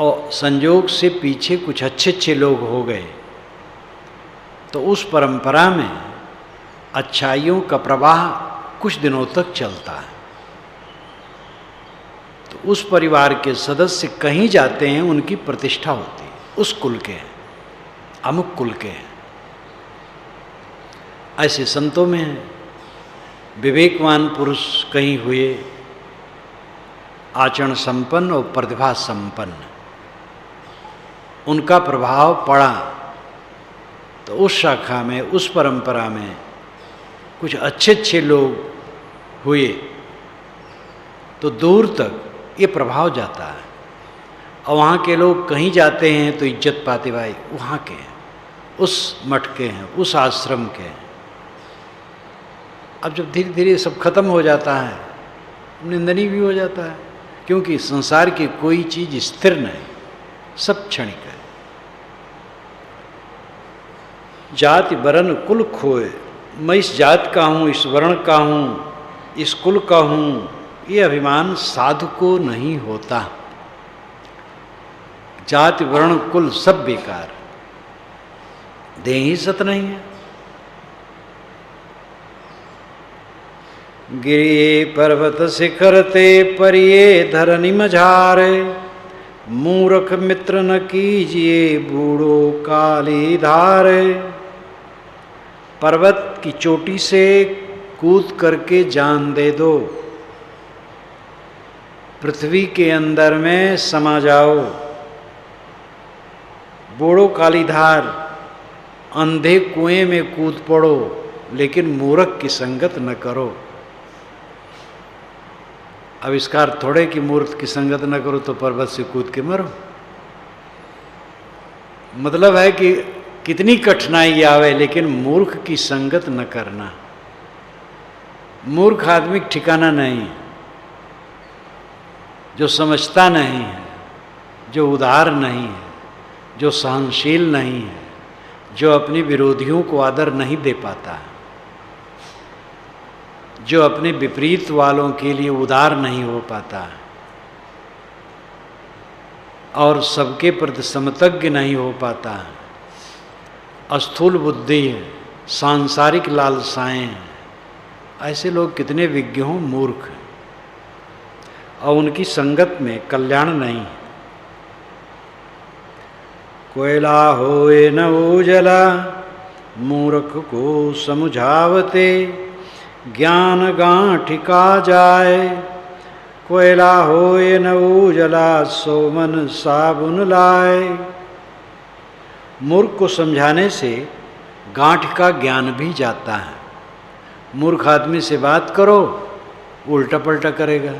और संयोग से पीछे कुछ अच्छे अच्छे लोग हो गए, तो उस परंपरा में अच्छाइयों का प्रवाह कुछ दिनों तक चलता है। तो उस परिवार के सदस्य कहीं जाते हैं, उनकी प्रतिष्ठा होती है, उस कुल के हैं, अमुक कुल के हैं। ऐसे संतों में है, विवेकवान पुरुष कहीं हुए, आचरण संपन्न और प्रतिभा संपन्न, उनका प्रभाव पड़ा, तो उस शाखा में, उस परंपरा में कुछ अच्छे अच्छे लोग हुए, तो दूर तक ये प्रभाव जाता है। और वहाँ के लोग कहीं जाते हैं तो इज्जत पाते, भाई वहाँ के हैं, उस मठ के हैं, उस आश्रम के हैं। अब जब धीरे धीरे सब खत्म हो जाता है, निंदनीय भी हो जाता है, क्योंकि संसार की कोई चीज़ स्थिर नहीं, सब क्षणिक है। जाति वर्ण कुल खोए। मैं इस जात का हूँ, इस वर्ण का हूँ, इस कुल का हूँ, ये अभिमान साधु को नहीं होता। जाति वर्ण कुल सब बेकार, देह ही सत नहीं है। गिरिये पर्वत शिखर ते परिये धरनी मझारे, मूर्ख मित्र न कीजिए बूढ़ो काली धार। पर्वत की चोटी से कूद करके जान दे दो, पृथ्वी के अंदर में समा जाओ। बूढ़ो काली धार, अंधे कुएं में कूद पड़ो, लेकिन मूर्ख की संगत न करो। अब इसका अर्थ थोड़े कि मूर्ख की संगत न करो तो पर्वत से कूद के मरो। मतलब है कि कितनी कठिनाई आवे लेकिन मूर्ख की संगत न करना। मूर्ख आदमी ठिकाना नहीं है, जो समझता नहीं है, जो उदार नहीं है, जो सहनशील नहीं है, जो अपने विरोधियों को आदर नहीं दे पाता, जो अपने विपरीत वालों के लिए उदार नहीं हो पाता और सबके प्रति समतज्ञ नहीं हो पाता, स्थूल बुद्धि है, सांसारिक लालसाएं, ऐसे लोग कितने विज्ञ हों, मूर्ख हैं और उनकी संगत में कल्याण नहीं। कोयला होए न उजला मूर्ख को समझावते, ज्ञान गांठिका जाए। कोयला होए न उजला सो मन साबुन लाए। मूर्ख को समझाने से गांठ का ज्ञान भी जाता है। मूर्ख आदमी से बात करो, उल्टा पलटा करेगा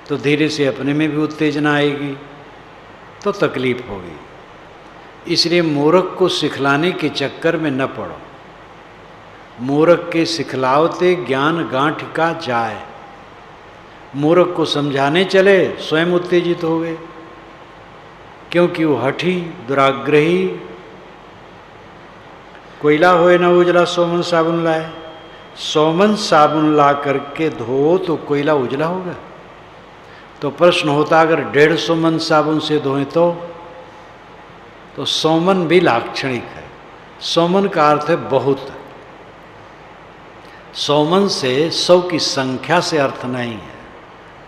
तो धीरे से अपने में भी उत्तेजना आएगी तो तकलीफ होगी। इसलिए मूर्ख को सिखलाने के चक्कर में न पड़ो। मूर्ख के सिखलावते ज्ञान गांठिका जाए। मूर्ख को समझाने चले स्वयं उत्तेजित हो गए, क्योंकि वो हठी दुराग्रही। कोयला होए न उजला सोमन साबुन लाए। सोमन साबुन ला करके धो तो कोयला उजला होगा। तो प्रश्न होता अगर 150 मन साबुन से धोएं तो सोमन भी लाक्षणिक है। सोमन का अर्थ है बहुत। सोमन से 100 की संख्या से अर्थ नहीं है,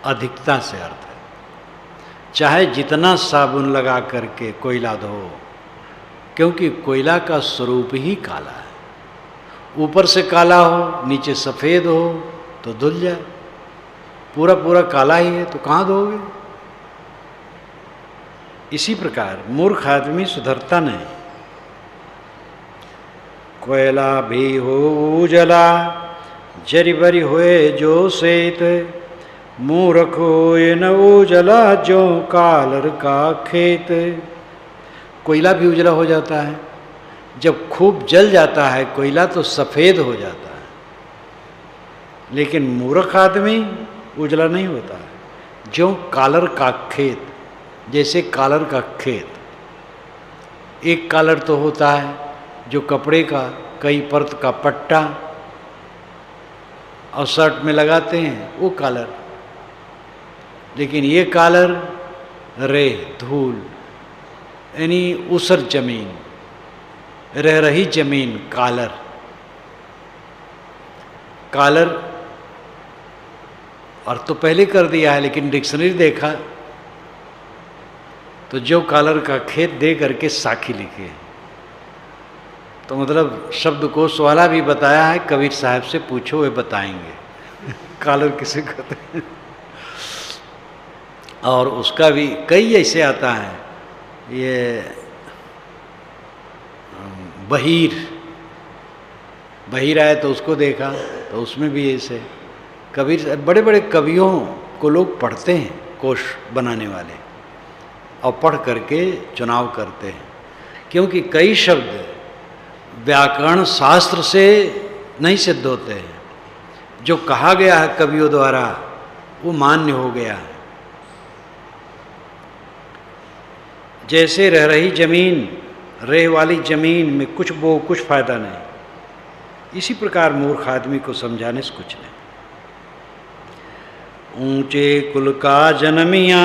अधिकता से अर्थ है। चाहे जितना साबुन लगा करके कोयला धो, क्योंकि कोयला का स्वरूप ही काला है। ऊपर से काला हो, नीचे सफ़ेद हो तो धुल जाए। पूरा पूरा काला ही है तो कहाँ धोगे। इसी प्रकार मूर्ख आदमी सुधरता नहीं। कोयला भी हो उजला जरी बरी होए जो सेत। मूर्ख होए न उजला जो कालर का खेत। कोयला भी उजला हो जाता है। जब खूब जल जाता है कोयला तो सफ़ेद हो जाता है, लेकिन मूर्ख आदमी उजला नहीं होता है। जो कालर का खेत, जैसे कालर का खेत। एक कालर तो होता है जो कपड़े का कई परत का पट्टा और शर्ट में लगाते हैं, वो कालर। लेकिन ये कालर रेत धूल, यानी ऊसर जमीन, रह रही जमीन कालर। कालर और तो पहले कर दिया है, लेकिन डिक्शनरी देखा तो जो कालर का खेत दे करके साखी लिखे। तो मतलब शब्दकोश वाला भी बताया है, कबीर साहब से पूछो वे बताएंगे कालर किसे कहते हैं। और उसका भी कई ऐसे आता है, ये बहीर आए तो उसको देखा तो उसमें भी ऐसे। कबीर बड़े बड़े कवियों को लोग पढ़ते हैं, कोश बनाने वाले, और पढ़ करके चुनाव करते हैं, क्योंकि कई शब्द व्याकरण शास्त्र से नहीं सिद्ध होते हैं। जो कहा गया है कवियों द्वारा वो मान्य हो गया है। जैसे रह रही जमीन, रेह वाली जमीन में कुछ बो कुछ फायदा नहीं। इसी प्रकार मूर्ख आदमी को समझाने से कुछ नहीं। ऊंचे कुल का जन्मिया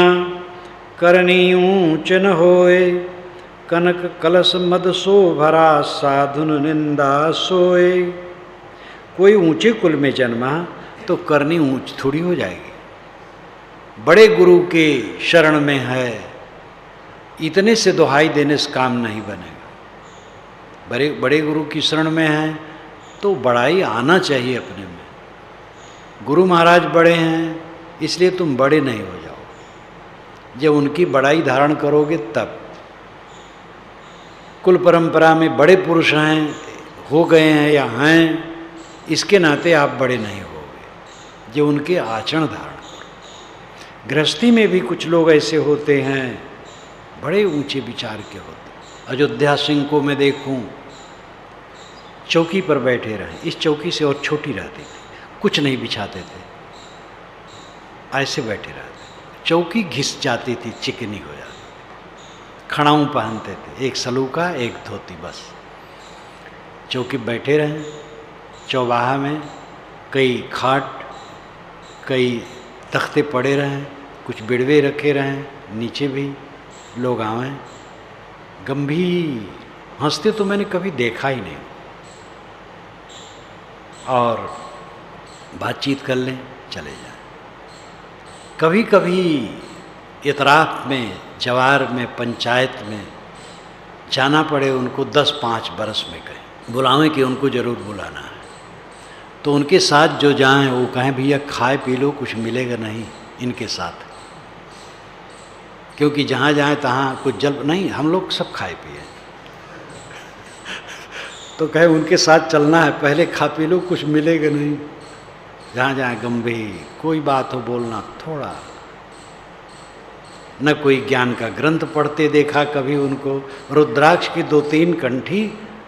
करनी ऊंच न होए। कनक कलश मद सो भरा साधुन निंदा सोए। कोई ऊंचे कुल में जन्मा तो करनी ऊंच थोड़ी हो जाएगी। बड़े गुरु के शरण में है इतने से दुहाई देने से काम नहीं बनेगा। बड़े बड़े गुरु की शरण में हैं तो बड़ाई आना चाहिए अपने में। गुरु महाराज बड़े हैं इसलिए तुम बड़े नहीं हो जाओ। जब उनकी बड़ाई धारण करोगे तब। कुल परंपरा में बड़े पुरुष हैं, हो गए हैं या हैं, इसके नाते आप बड़े नहीं होगे। जो उनके आचरण धारण करो। गृहस्थी में भी कुछ लोग ऐसे होते हैं, बड़े ऊंचे विचार के होते। अयोध्या सिंह को मैं देखूं, चौकी पर बैठे रहे, इस चौकी से और छोटी रहती थी, कुछ नहीं बिछाते थे, ऐसे बैठे रहते। चौकी घिस जाती थी, चिकनी हो जाती। खड़ाऊं पहनते थे, एक सलूका एक धोती, बस। चौकी बैठे रहे, चौबाहा में कई खाट, कई तख्ते पड़े रहें, कुछ बिड़वे रखे रहें, नीचे भी लोग आवें, गंभीर हंसते तो मैंने कभी देखा ही नहीं। और बातचीत कर लें, चले जाएं। कभी कभी इतराफ में, जवार में, पंचायत में जाना पड़े उनको 10-5 बरस में कहें, बुलावें कि उनको ज़रूर बुलाना है, तो उनके साथ जो जाएं वो कहें भैया खाए पी लो, कुछ मिलेगा नहीं इनके साथ, क्योंकि जहाँ जाएं तहाँ कुछ जल नहीं, हम लोग सब खाए पिए। तो कहे उनके साथ चलना है, पहले खा पी लो, कुछ मिलेगा नहीं। जहाँ जहाँ गंभीर, कोई बात हो बोलना थोड़ा। न कोई ज्ञान का ग्रंथ पढ़ते देखा कभी उनको। रुद्राक्ष की 2-3 कंठी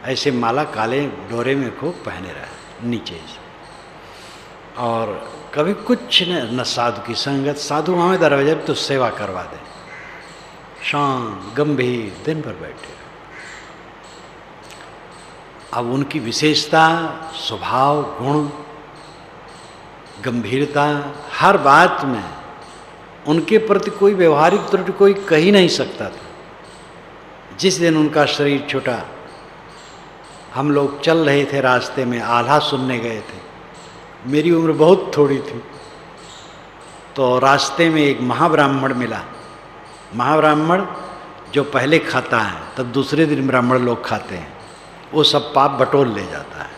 ऐसे माला काले डोरे में खूब पहने रहे नीचे से। और कभी कुछ न साधु की संगत, साधु हमें दरवाजे पर तो सेवा करवा दे, शांत गंभीर दिन भर बैठे। अब उनकी विशेषता, स्वभाव, गुण, गंभीरता, हर बात में उनके प्रति कोई व्यवहारिक त्रुटि कोई कह ही नहीं सकता था। जिस दिन उनका शरीर छूटा, हम लोग चल रहे थे रास्ते में, आल्हा सुनने गए थे, मेरी उम्र बहुत थोड़ी थी, तो रास्ते में एक महाब्राह्मण मिला। महाब्राह्मण जो पहले खाता है तब दूसरे दिन ब्राह्मण लोग खाते हैं, वो सब पाप बटोर ले जाता है,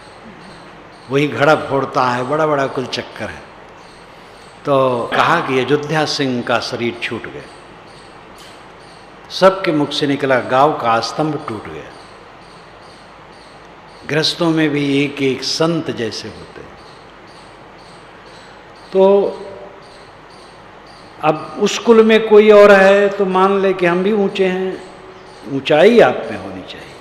वही घड़ा फोड़ता है, बड़ा बड़ा कुल चक्कर है। तो कहा कि अयोध्या सिंह का शरीर छूट गया। सबके मुख से निकला, गांव का स्तंभ टूट गया। गृहस्थों में भी एक एक संत जैसे होते हैं। तो अब उस कुल में कोई और है तो मान ले कि हम भी ऊंचे हैं। ऊंचाई आप में होनी चाहिए।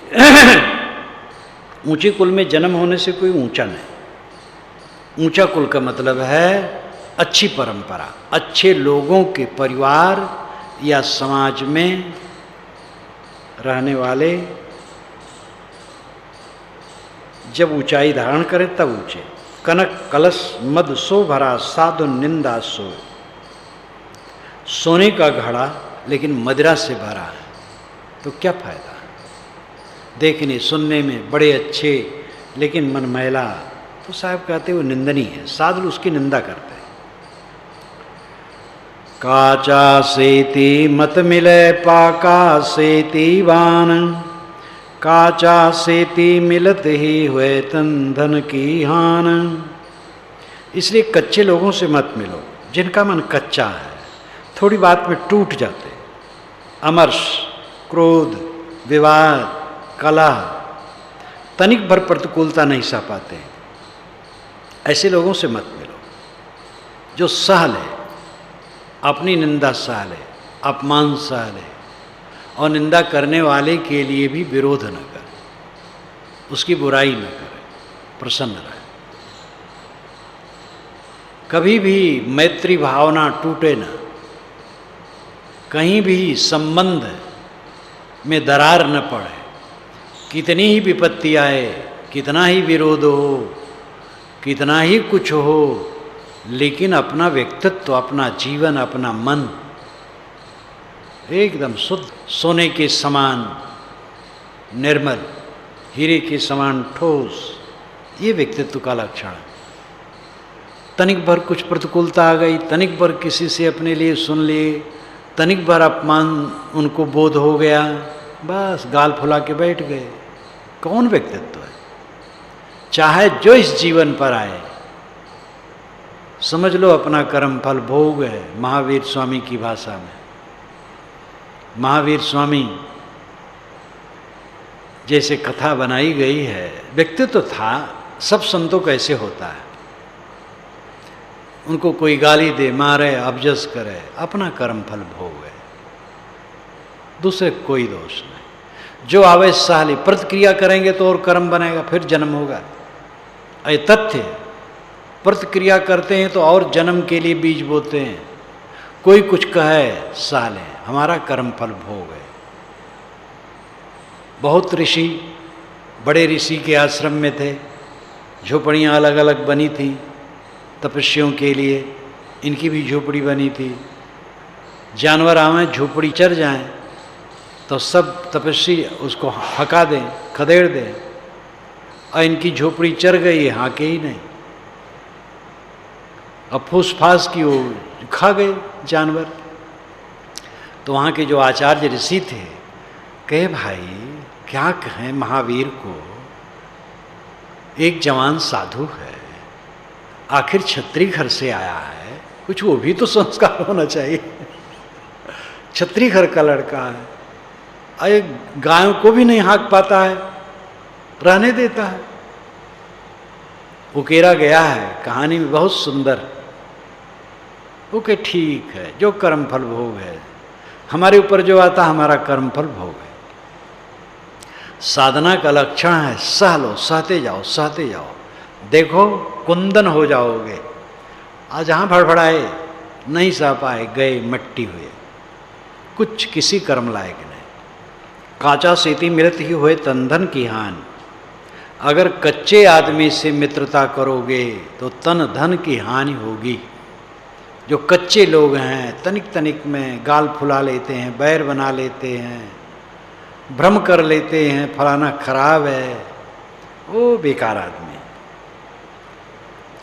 ऊंचे कुल में जन्म होने से कोई ऊंचा नहीं। ऊंचा कुल का मतलब है अच्छी परंपरा, अच्छे लोगों के परिवार या समाज में रहने वाले जब ऊंचाई धारण करें तब ऊंचे। कनक कलश मद सो भरा, साधु निंदा सो। सोने का घड़ा लेकिन मदिरा से भरा है तो क्या फायदा। देखने सुनने में बड़े अच्छे लेकिन मन मैला, तो साहब कहते वो निंदनीय है, साधु उसकी निंदा करते हैं। काचा सेती मत मिले पाका सेती बान, काचा सेती मिलत ही हुए तन धन की हान। इसलिए कच्चे लोगों से मत मिलो, जिनका मन कच्चा है, थोड़ी बात में टूट जाते, अमर्ष, क्रोध, विवाद, कलह, तनिक भर प्रतिकूलता नहीं सह पाते, ऐसे लोगों से मत मिलो। जो सह ले, अपनी निंदा सह ले, अपमान सह ले, और निंदा करने वाले के लिए भी विरोध न करे, उसकी बुराई न करे, प्रसन्न रहे। कभी भी मैत्री भावना टूटे ना, कहीं भी संबंध में दरार न पड़े। कितनी ही विपत्ति आए, कितना ही विरोध हो, कितना ही कुछ हो, लेकिन अपना व्यक्तित्व, अपना जीवन, अपना मन एकदम शुद्ध, सोने के समान निर्मल, हीरे के समान ठोस, ये व्यक्तित्व का लक्षण है। तनिक भर कुछ प्रतिकूलता आ गई, तनिक भर किसी से अपने लिए सुन लिए तनिक भर अपमान उनको बोध हो गया, बस गाल फुला के बैठ गए। कौन व्यक्तित्व है? चाहे जो इस जीवन पर आए, समझ लो अपना कर्म फल भोग है। महावीर स्वामी की भाषा में, महावीर स्वामी जैसे कथा बनाई गई है, व्यक्तित्व था सब संतों का ऐसे होता है। उनको कोई गाली दे, मारे, अबजस करे, अपना कर्म फल भोग है, दूसरे कोई दोष नहीं। जो आवे साली प्रतिक्रिया करेंगे तो और कर्म बनेगा, फिर जन्म होगा। ये तथ्य, प्रतिक्रिया करते हैं तो और जन्म के लिए बीज बोते हैं। कोई कुछ कहे, साले हमारा कर्म फल भोग है। बहुत ऋषि, बड़े ऋषि के आश्रम में थे, झोपड़ियाँ अलग अलग बनी थी तपस्वियों के लिए, इनकी भी झोपड़ी बनी थी। जानवर आवें झोपड़ी चर जाएं तो सब तपस्वी उसको हका दें, खदेड़ दें, और इनकी झोपड़ी चर गई, हाके ही नहीं। अब फूस फास की वो खा गए जानवर। तो वहाँ के जो आचार्य ऋषि थे, कहे भाई क्या कहें महावीर को, एक जवान साधु है, आखिर क्षत्रिय घर से आया है, कुछ वो भी तो संस्कार होना चाहिए। क्षत्रिय घर का लड़का है, अरे गायों को भी नहीं हाँक पाता है, रहने देता है। उकेरा गया है, कहानी में बहुत सुंदर। ओके ठीक है, जो कर्म फल भोग है, हमारे ऊपर जो आता हमारा कर्म फल भोग है। साधना का लक्षण है सह लो, सहते जाओ, सहते जाओ, देखो कुंदन हो जाओगे। आज जहाँ भड़बड़ाए, नहीं सह पाए, गए मट्टी हुए, कुछ किसी कर्म लायक नहीं। काचा सेती मिलत ही हुए तनधन की हानि। अगर कच्चे आदमी से मित्रता करोगे तो तन धन की हानि होगी। जो कच्चे लोग हैं, तनिक तनिक में गाल फुला लेते हैं, बैर बना लेते हैं, भ्रम कर लेते हैं, फलाना खराब है, वो बेकार आदमी।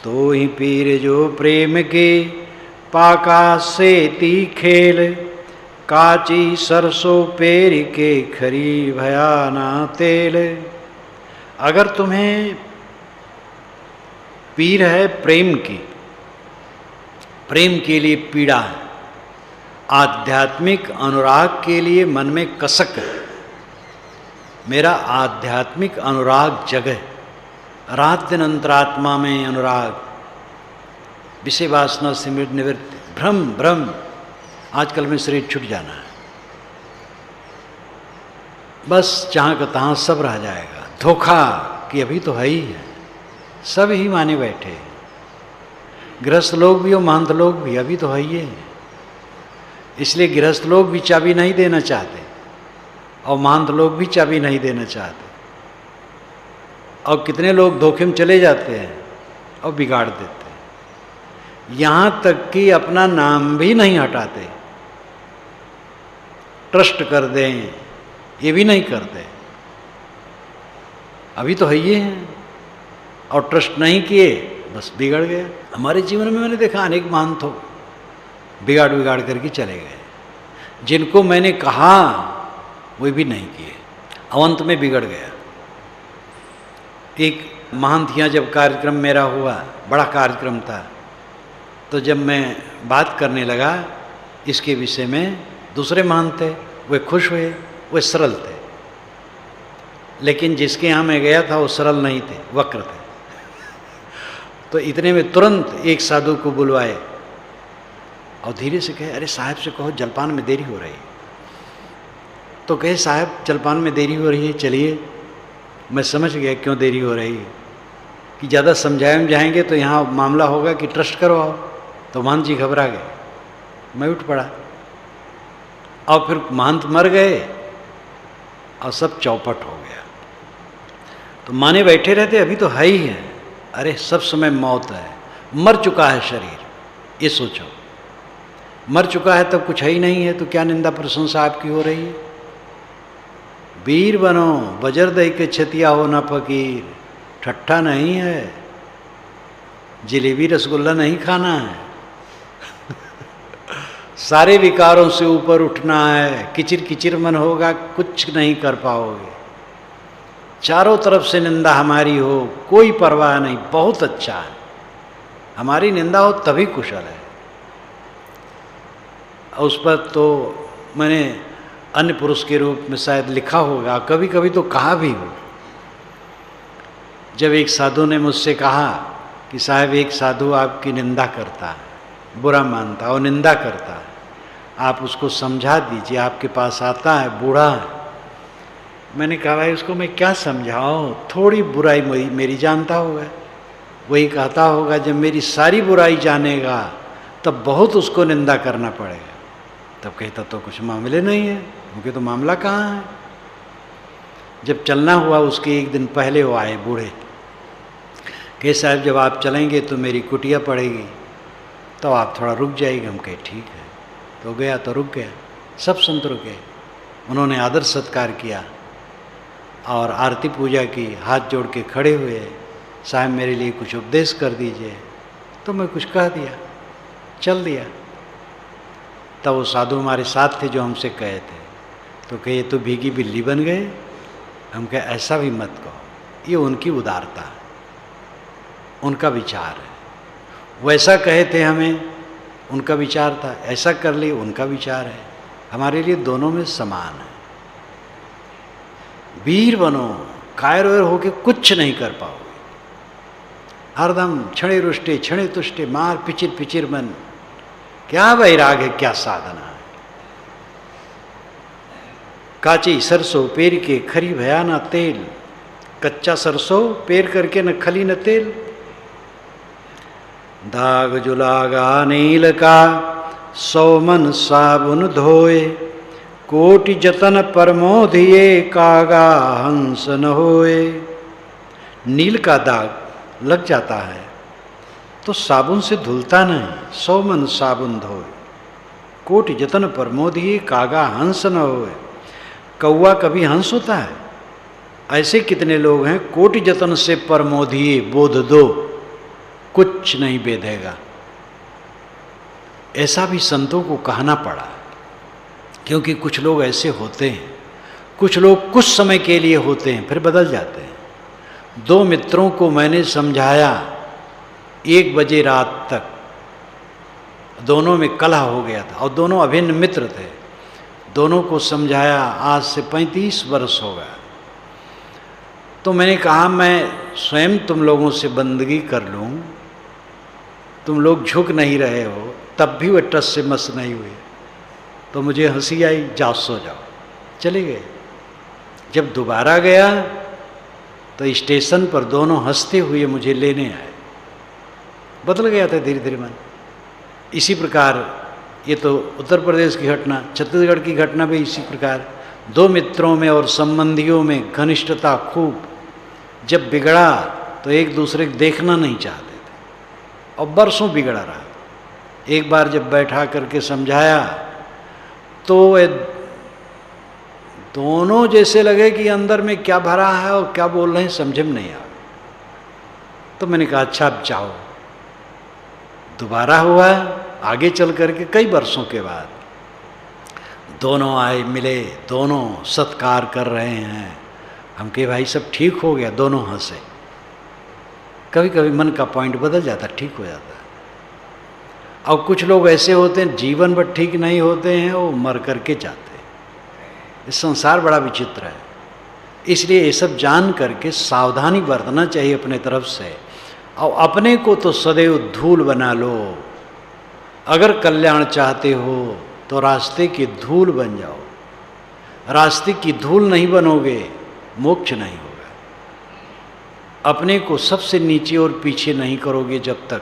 तो ही पीर जो प्रेम के पाका सेती खेल, काची सरसों पेर के खरी भयाना तेल। अगर तुम्हें पीर है प्रेम की, प्रेम के लिए पीड़ा है, आध्यात्मिक अनुराग के लिए मन में कसक है, मेरा आध्यात्मिक अनुराग जगह, रात दिन अंतरात्मा में अनुराग, विषय वासना से निवृत्ति, भ्रम भ्रम, आजकल में शरीर छूट जाना है, बस जहाँ का तहाँ सब रह जाएगा। धोखा कि अभी तो है ही है, सब ही माने बैठे हैं। गृहस्थ लोग भी और महंत लोग भी अभी तो है ही है। इसलिए गृहस्थ लोग भी चाबी नहीं देना चाहते और महंत लोग भी चाबी नहीं देना चाहते। और कितने लोग धोखे में चले जाते हैं और बिगाड़ देते हैं, यहाँ तक कि अपना नाम भी नहीं हटाते। ट्रस्ट कर दें, ये भी नहीं करते, अभी तो है ये हैं, और ट्रस्ट नहीं किए बस बिगड़ गया। हमारे जीवन में मैंने देखा अनेक महंत हो बिगाड़ बिगाड़ करके चले गए। जिनको मैंने कहा वो भी नहीं किए, अवंत में बिगड़ गया। एक महंत यहाँ जब कार्यक्रम मेरा हुआ, बड़ा कार्यक्रम था, तो जब मैं बात करने लगा इसके विषय में, दूसरे महंत थे, वे खुश हुए, वे सरल थे। लेकिन जिसके यहाँ मैं गया था वो सरल नहीं थे, वक्र थे। तो इतने में तुरंत एक साधु को बुलवाए और धीरे से कहे, अरे साहब से कहो जलपान में देरी हो रही है। तो कहे साहब जलपान में देरी हो रही है, चलिए। मैं समझ गया क्यों देरी हो रही है, कि ज़्यादा समझाएं जाएंगे तो यहाँ मामला होगा कि ट्रस्ट करवाओ। तो महंत जी घबरा गए, मैं उठ पड़ा, और फिर महंत मर गए और सब चौपट हो गया। तो माने बैठे रहते, अभी तो है ही है, अरे सब समय मौत है, मर चुका है शरीर, ये सोचो। मर चुका है तब कुछ है ही नहीं है, तो क्या निंदा प्रशंसा आपकी हो रही है। वीर बनो, बजर दई के छतिया हो ना फकीर, ठट्ठा नहीं है, जलेबी रसगुल्ला नहीं खाना है। सारे विकारों से ऊपर उठना है, किचिर किचिर मन होगा, कुछ नहीं कर पाओगे। चारों तरफ से निंदा हमारी हो, कोई परवाह नहीं, बहुत अच्छा है, हमारी निंदा हो तभी कुशल है। उस पर तो मैंने अन्य पुरुष के रूप में शायद लिखा होगा, कभी कभी तो कहा भी हो। जब एक साधु ने मुझसे कहा कि साहब एक साधु आपकी निंदा करता है, बुरा मानता और निंदा करता है, आप उसको समझा दीजिए, आपके पास आता है, बूढ़ा है। मैंने कहा भाई उसको मैं क्या समझाऊं, थोड़ी बुराई मेरी जानता होगा, वही कहता होगा जब मेरी सारी बुराई जानेगा तब बहुत उसको निंदा करना पड़ेगा। तब कहता तो कुछ मामले नहीं है, क्योंकि तो मामला कहाँ है। जब चलना हुआ उसके एक दिन पहले वो आए बूढ़े, कहे साहब जब आप चलेंगे तो मेरी कुटिया पड़ेगी, तो आप थोड़ा रुक जाइएगा। हम कहे ठीक है, तो गया तो रुक गया। सब संत रुके, उन्होंने आदर सत्कार किया और आरती पूजा की, हाथ जोड़ के खड़े हुए, साहब मेरे लिए कुछ उपदेश कर दीजिए। तो मैं कुछ कह दिया, चल दिया। तब वो साधु हमारे साथ थे जो हमसे कहे थे, तो कहे ये तो भीगी बिल्ली बन गए। हम कहे ऐसा भी मत कहो, ये उनकी उदारता है, उनका विचार है। वैसा कहे थे हमें, उनका विचार था, ऐसा कर लिए, उनका विचार है। हमारे लिए दोनों में समान है। वीर बनो, कायर वायर होके कुछ नहीं कर पाओगे, हरदम क्षणे रुष्टे क्षणे तुष्टे, मार पिचिर पिचिर मन, क्या वैराग है, क्या साधना है। काची सरसों पेर के खरी भया ना तेल, कच्चा सरसों पेर करके न खली न तेल। दाग जुलागा नील का, 100 मन साबुन धोए, कोटि जतन परमोधिए, कागा हंस न होए। नील का दाग लग जाता है तो साबुन से धुलता नहीं, 100 मन साबुन धोए, कोटि जतन परमोधिए, कागा हंस न होए। कौवा कभी हंस होता है? ऐसे कितने लोग हैं, कोटि जतन से परमोधिए, बोध दो, कुछ नहीं बेधेगा। ऐसा भी संतों को कहना पड़ा, क्योंकि कुछ लोग ऐसे होते हैं, कुछ लोग कुछ समय के लिए होते हैं फिर बदल जाते हैं। 2 मित्रों को मैंने समझाया 1 बजे रात तक, दोनों में कलह हो गया था और दोनों अभिन्न मित्र थे। दोनों को समझाया, आज से 35 वर्ष हो गया। तो मैंने कहा मैं स्वयं तुम लोगों से बंदगी कर लूँ, तुम लोग झुक नहीं रहे हो, तब भी वे टस से मस नहीं हुए। तो मुझे हंसी आई, जाओ सो जाओ, चले गए। जब दोबारा गया तो स्टेशन पर दोनों हंसते हुए मुझे लेने आए। बदल गया था धीरे धीरे मन। इसी प्रकार ये तो उत्तर प्रदेश की घटना, छत्तीसगढ़ की घटना भी इसी प्रकार। 2 मित्रों में और संबंधियों में घनिष्ठता खूब, जब बिगड़ा तो एक दूसरे को देखना नहीं चाहते थे और बरसों बिगड़ा रहा। एक बार जब बैठा करके समझाया तो वे दोनों जैसे लगे कि अंदर में क्या भरा है और क्या बोल रहे हैं समझ में नहीं आ। तो मैंने कहा अच्छा अब जाओ। दोबारा हुआ आगे चल करके कई वर्षों के बाद, दोनों आए मिले, दोनों सत्कार कर रहे हैं। हम कहे भाई सब ठीक हो गया, दोनों हंसे। कभी कभी मन का पॉइंट बदल जाता, ठीक हो जाता। और कुछ लोग ऐसे होते हैं जीवन भर ठीक नहीं होते हैं, वो मर करके जाते हैं। इस संसार बड़ा विचित्र है, इसलिए ये सब जान करके सावधानी बरतना चाहिए अपने तरफ से। और अपने को तो सदैव धूल बना लो। अगर कल्याण चाहते हो तो रास्ते की धूल बन जाओ। रास्ते की धूल नहीं बनोगे, मोक्ष नहीं होगा। अपने को सबसे नीचे और पीछे नहीं करोगे जब तक,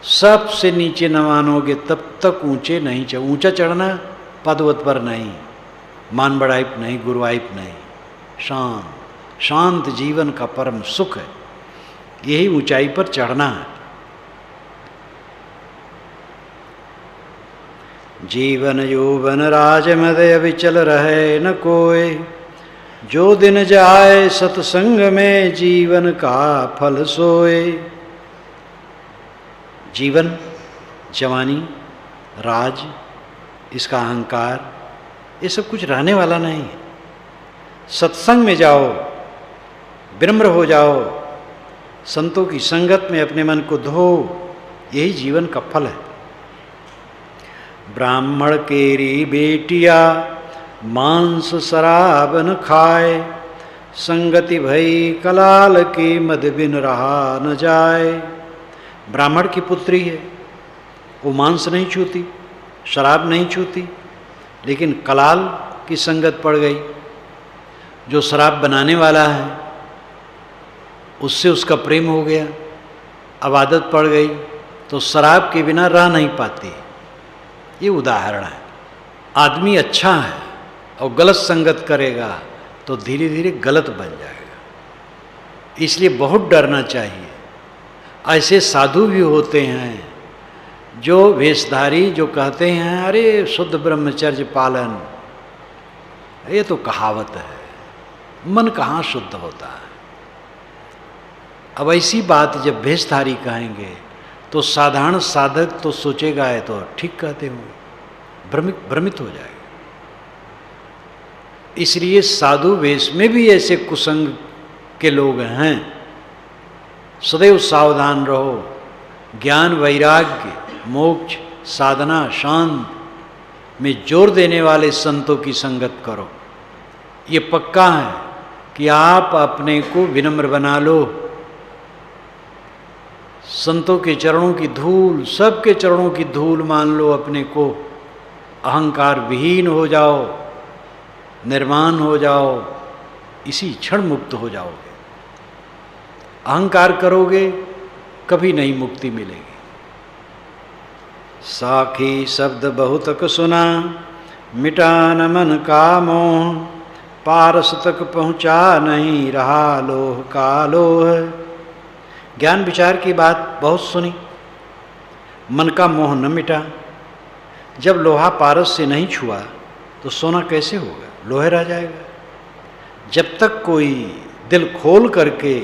सबसे नीचे न मानोगे तब तक ऊंचे नहीं चढ़। ऊंचा चढ़ना पदवत पर नहीं, मान बढ़ाइप नहीं, गुरुवाइप नहीं। शांत शांत जीवन का परम सुख है, यही ऊंचाई पर चढ़ना है। जीवन यौवन राजमदय विचल रहे न कोय, जो दिन जाए सत्संग में जीवन का फल सोए। जीवन, जवानी, राज, इसका अहंकार, ये सब कुछ रहने वाला नहीं है। सत्संग में जाओ, विनम्र हो जाओ, संतों की संगत में अपने मन को धो, यही जीवन का फल है। ब्राह्मण केरी बेटिया मांस शराब न खाए, संगति भई कलाल के मद बिन रहा न जाए। ब्राह्मण की पुत्री है, वो मांस नहीं छूती, शराब नहीं छूती, लेकिन कलाल की संगत पड़ गई। जो शराब बनाने वाला है उससे उसका प्रेम हो गया, अब आदत पड़ गई, तो शराब के बिना रह नहीं पाती। ये उदाहरण है। आदमी अच्छा है और गलत संगत करेगा तो धीरे धीरे गलत बन जाएगा। इसलिए बहुत डरना चाहिए। ऐसे साधु भी होते हैं जो वेशधारी, जो कहते हैं अरे शुद्ध ब्रह्मचर्य पालन, ये तो कहावत है, मन कहाँ शुद्ध होता है। अब ऐसी बात जब वेशधारी कहेंगे तो साधारण साधक तो सोचेगा है तो ठीक कहते होंगे, भ्रमित हो जाएगा। इसलिए साधु वेश में भी ऐसे कुसंग के लोग हैं, सदैव सावधान रहो। ज्ञान, वैराग्य, मोक्ष, साधना, शांत में जोर देने वाले संतों की संगत करो। ये पक्का है कि आप अपने को विनम्र बना लो, संतों के चरणों की धूल, सबके चरणों की धूल मान लो अपने को, अहंकार विहीन हो जाओ, निर्माण हो जाओ, इसी क्षण मुक्त हो जाओगे। अहंकार करोगे कभी नहीं मुक्ति मिलेगी। साखी शब्द बहुतक सुना, मिटा न मन का मोह, पारस तक पहुँचा नहीं रहा लोह का लोह। ज्ञान विचार की बात बहुत सुनी, मन का मोह न मिटा। जब लोहा पारस से नहीं छुआ तो सोना कैसे होगा, लोहे रह जाएगा। जब तक कोई दिल खोल करके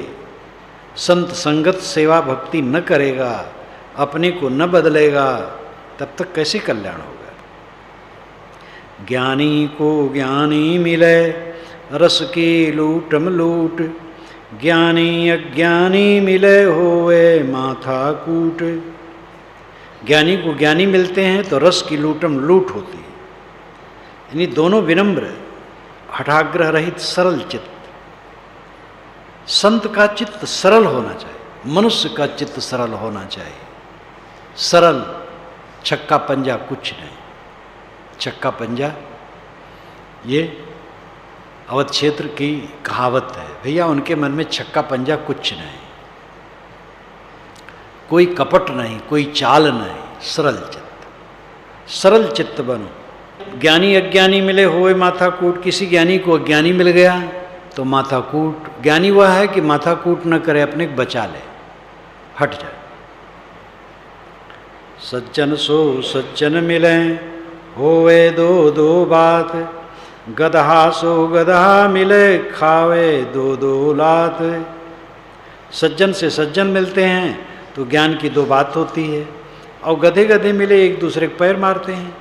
संत संगत सेवा भक्ति न करेगा, अपने को न बदलेगा, तब तक कैसे कल्याण होगा। ज्ञानी को ज्ञानी मिले, रस की लूटम लूट, ज्ञानी अज्ञानी मिले होए माथा कूट। ज्ञानी को ज्ञानी मिलते हैं तो रस की लूटम लूट होती है। यानी दोनों विनम्र, हठाग्रह रहित, सरल चित्त। संत का चित्त सरल होना चाहिए, मनुष्य का चित्त सरल होना चाहिए। सरल, छक्का पंजा कुछ नहीं। छक्का पंजा ये अवध क्षेत्र की कहावत है भैया, उनके मन में छक्का पंजा कुछ नहीं, कोई कपट नहीं, कोई चाल नहीं, सरल चित्त। सरल चित्त बनो। ज्ञानी अज्ञानी मिले होए माथा कूट। किसी ज्ञानी को अज्ञानी मिल गया तो माथा कूट। ज्ञानी वह है कि माथा कूट न करे, अपने को बचा ले, हट जाए। सज्जन सो सज्जन मिले होए दो दो बात, गदहा सो गदहा मिले खावे दो दो लात। सज्जन से सज्जन मिलते हैं तो ज्ञान की दो बात होती है, और गधे गधे मिले एक दूसरे को पैर मारते हैं।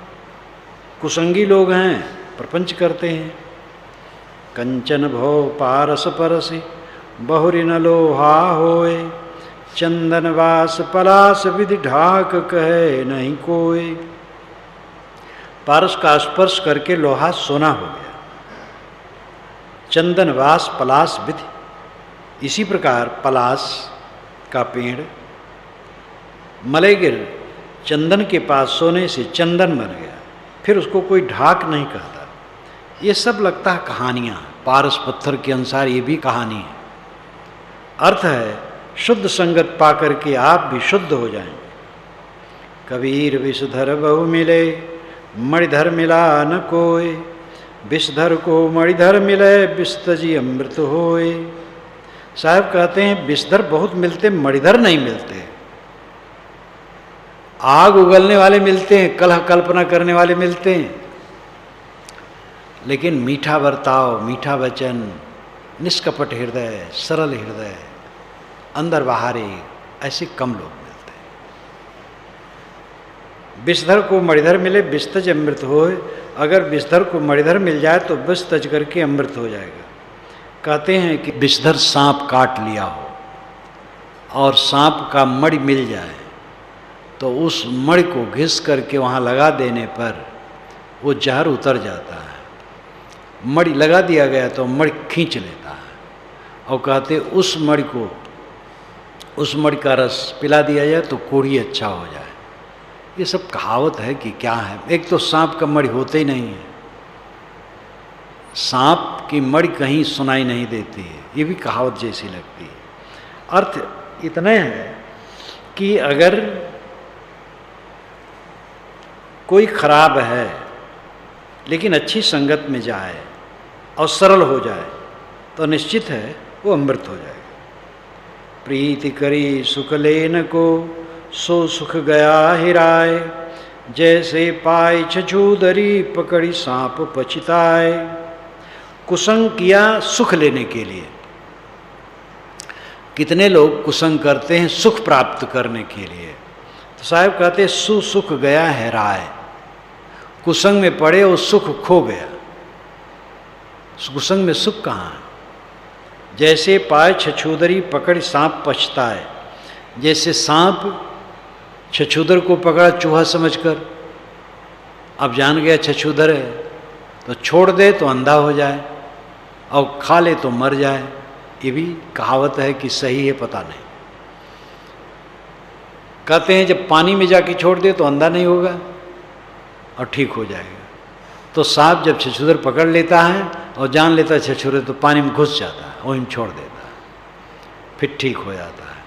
कुसंगी लोग हैं, प्रपंच करते हैं। कंचन भो पारस परसि, बहुरी न लोहा होए, चंदन वास पलास विधि ढाक कहे नहीं कोई। पारस का स्पर्श करके लोहा सोना हो गया। चंदन वास पलास विधि, इसी प्रकार पलास का पेड़ मलेगिर चंदन के पास सोने से चंदन बन गया, फिर उसको कोई ढाक नहीं कहता। ये सब लगता है कहानियाँ, पारस पत्थर के अनुसार ये भी कहानी है। अर्थ है शुद्ध संगत पा करके आप भी शुद्ध हो जाएं। कबीर विषधर बहु मिले, मणिधर मिला न कोय, विषधर को मणिधर मिले, विषतजी अमृत होए। साहब कहते हैं विषधर बहुत मिलते, मणिधर नहीं मिलते। आग उगलने वाले मिलते हैं, कलह कल्पना करने वाले मिलते हैं, लेकिन मीठा बर्ताव, मीठा वचन, निष्कपट हृदय, सरल हृदय, अंदर बाहर एक, ऐसे कम लोग मिलते हैं। विषधर को मणिधर मिले विषतज अमृत होए, अगर विषधर को मणिधर मिल जाए तो विष तज करके अमृत हो जाएगा। कहते हैं कि विषधर सांप काट लिया हो और सांप का मणि मिल जाए तो उस मणि को घिस करके वहाँ लगा देने पर वो जहर उतर जाता है। मणि लगा दिया गया तो मणि खींच लेता है। और कहते उस मणि का रस पिला दिया जाए तो कोढ़ी अच्छा हो जाए। ये सब कहावत है कि क्या है। एक तो सांप का मणि होते ही नहीं है, सांप की मणि कहीं सुनाई नहीं देती है, ये भी कहावत जैसी लगती है। अर्थ इतना है कि अगर कोई खराब है लेकिन अच्छी संगत में जाए और सरल हो जाए तो निश्चित है वो अमृत हो जाएगा। प्रीति करी सुख लेन को सो सुख गया हिराए, जैसे पाए छछूदरी पकड़ी सांप पछिताए। कुसंग किया सुख लेने के लिए। कितने लोग कुसंग करते हैं सुख प्राप्त करने के लिए। तो साहब कहते सुख गया हिराए, कुसंग में पड़े और सुख खो गया। कुसंग में सुख कहाँ है। जैसे पाए छछूदरी पकड़ सांप पछताए, जैसे सांप छछूदर को पकड़ा चूहा समझकर, अब जान गया छछूदर है तो छोड़ दे तो अंधा हो जाए और खा ले तो मर जाए। ये भी कहावत है कि सही है पता नहीं। कहते हैं जब पानी में जाके छोड़ दे तो अंधा नहीं होगा और ठीक हो जाएगा। तो सांप जब छछूदर पकड़ लेता है और जान लेता है छछूदर तो पानी में घुस जाता है, वहीं छोड़ देता है, फिर ठीक हो जाता है।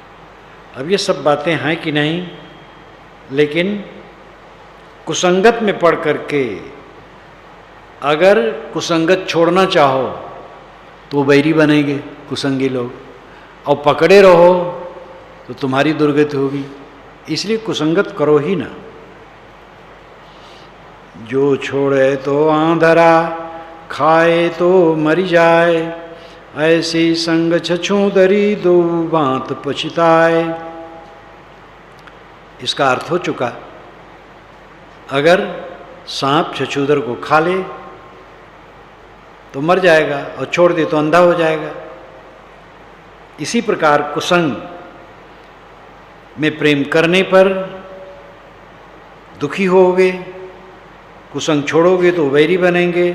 अब ये सब बातें हैं कि नहीं, लेकिन कुसंगत में पढ़ करके अगर कुसंगत छोड़ना चाहो तो बैरी बनेंगे कुसंगी लोग, और पकड़े रहो तो तुम्हारी दुर्गति होगी। इसलिए कुसंगत करो ही ना। जो छोड़े तो आंधरा, खाए तो मरी जाए, ऐसी संग छछूदरी दो बात पछिताए। इसका अर्थ हो चुका। अगर सांप छछूदर को खा ले तो मर जाएगा और छोड़ दे तो अंधा हो जाएगा। इसी प्रकार कुसंग में प्रेम करने पर दुखी होगे, कुसंग छोड़ोगे तो वैरी बनेंगे,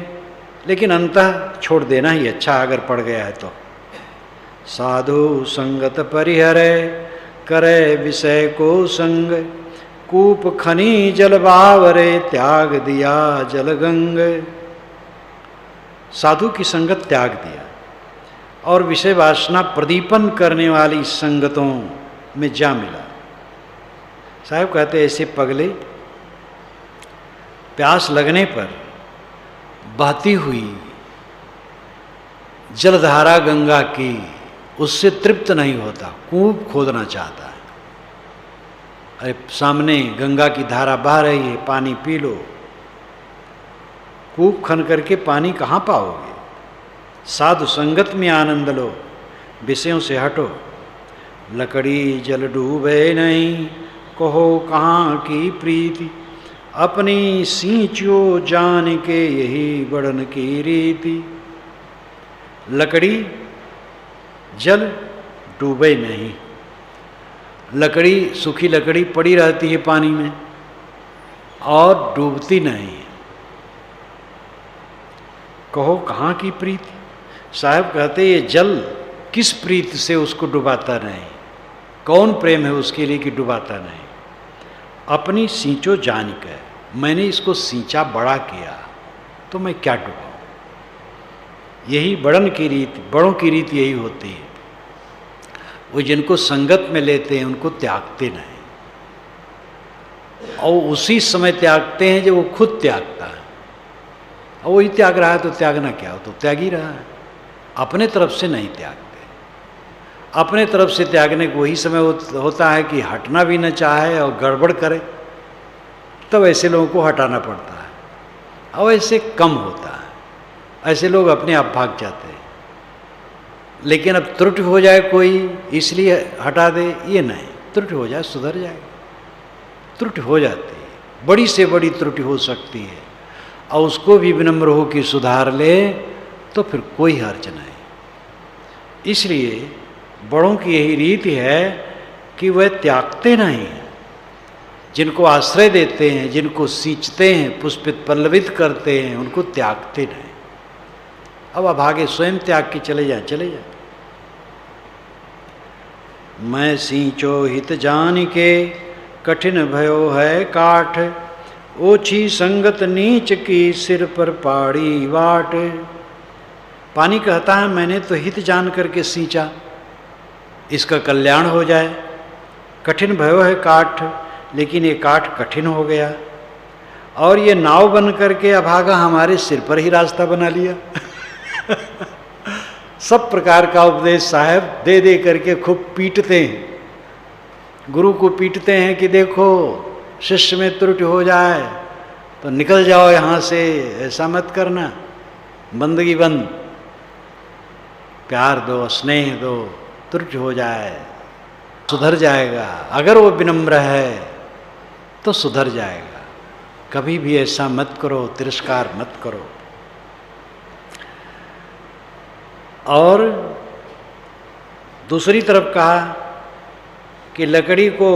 लेकिन अंतः छोड़ देना ही अच्छा अगर पड़ गया है तो। साधु संगत परिहरे, करे विषय को संग, कूप खनी जल बावरे, त्याग दिया जल गंग। साधु की संगत त्याग दिया और विषय वासना प्रदीपन करने वाली संगतों में जा मिला। साहब कहते ऐसे पगले प्यास लगने पर बहती हुई जलधारा गंगा की उससे तृप्त नहीं होता, कूप खोदना चाहता है। अरे सामने गंगा की धारा बह रही है, पानी पी लो। कूप खन करके पानी कहाँ पाओगे। साधु संगत में आनंद लो, विषयों से हटो। लकड़ी जल डूबे नहीं, कहो कहाँ की प्रीति, अपनी सींचो जान के यही बढ़न की रीति। लकड़ी जल डूबे नहीं, लकड़ी सूखी लकड़ी पड़ी रहती है पानी में और डूबती नहीं। कहो कहाँ की प्रीति। साहब कहते ये जल किस प्रीति से उसको डुबाता नहीं, कौन प्रेम है उसके लिए कि डुबाता नहीं। अपनी सींचो जान के, मैंने इसको सींचा बड़ा किया तो मैं क्या डुबाऊं। यही बड़न की रीति, बड़ों की रीति यही होती है। वो जिनको संगत में लेते हैं उनको त्यागते नहीं, और उसी समय त्यागते हैं जब वो खुद त्यागता है। और वही त्याग रहा है तो त्यागना क्या हो, तो त्याग ही रहा है। अपने तरफ से नहीं त्यागते। अपने तरफ से त्यागने को वही समय होता है कि हटना भी न चाहे और गड़बड़ करे, तब ऐसे लोगों को हटाना पड़ता है। और ऐसे कम होता है, ऐसे लोग अपने आप भाग जाते हैं। लेकिन अब त्रुटि हो जाए कोई इसलिए हटा दे, ये नहीं। त्रुटि हो जाए सुधर जाएगा, त्रुटि हो जाती है। बड़ी से बड़ी त्रुटि हो सकती है, और उसको भी विनम्र हो कि सुधार ले तो फिर कोई हर्ज नहीं। इसलिए बड़ों की यही रीति है कि वह त्यागते नहीं, जिनको आश्रय देते हैं, जिनको सींचते हैं, पुष्पित पल्लवित करते हैं, उनको त्यागते नहीं। अब अभागे स्वयं त्याग के चले जाए, चले जाए। मैं सींचो हित जान के, कठिन भयो है काठ, ओछी संगत नीच की, सिर पर पाड़ी वाट। पानी कहता है मैंने तो हित जान करके सींचा, इसका कल्याण हो जाए। कठिन भयो है काठ, लेकिन ये काठ कठिन हो गया, और ये नाव बन करके अभागा हमारे सिर पर ही रास्ता बना लिया। सब प्रकार का उपदेश साहब दे दे करके खूब पीटते हैं, गुरु को पीटते हैं कि देखो शिष्य में त्रुटि हो जाए तो निकल जाओ यहाँ से, ऐसा मत करना, बंदगी बंद, प्यार दो, स्नेह दो, त्रुटि हो जाए सुधर जाएगा। अगर वो विनम्र है तो सुधर जाएगा। कभी भी ऐसा मत करो, तिरस्कार मत करो। और दूसरी तरफ कहा कि लकड़ी को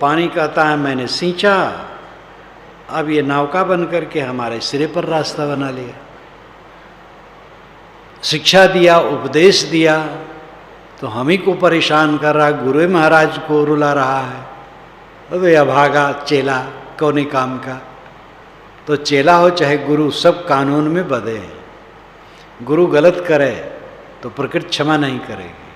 पानी कहता है मैंने सींचा, अब ये नौका बन करके हमारे सिरे पर रास्ता बना लिया। शिक्षा दिया, उपदेश दिया, तो हम ही को परेशान कर रहा, गुरु महाराज को रुला रहा है। अबे अभागा चेला कौने काम का। तो चेला हो चाहे गुरु, सब कानून में बंधे हैं। गुरु गलत करे तो प्रकृति क्षमा नहीं करेगी,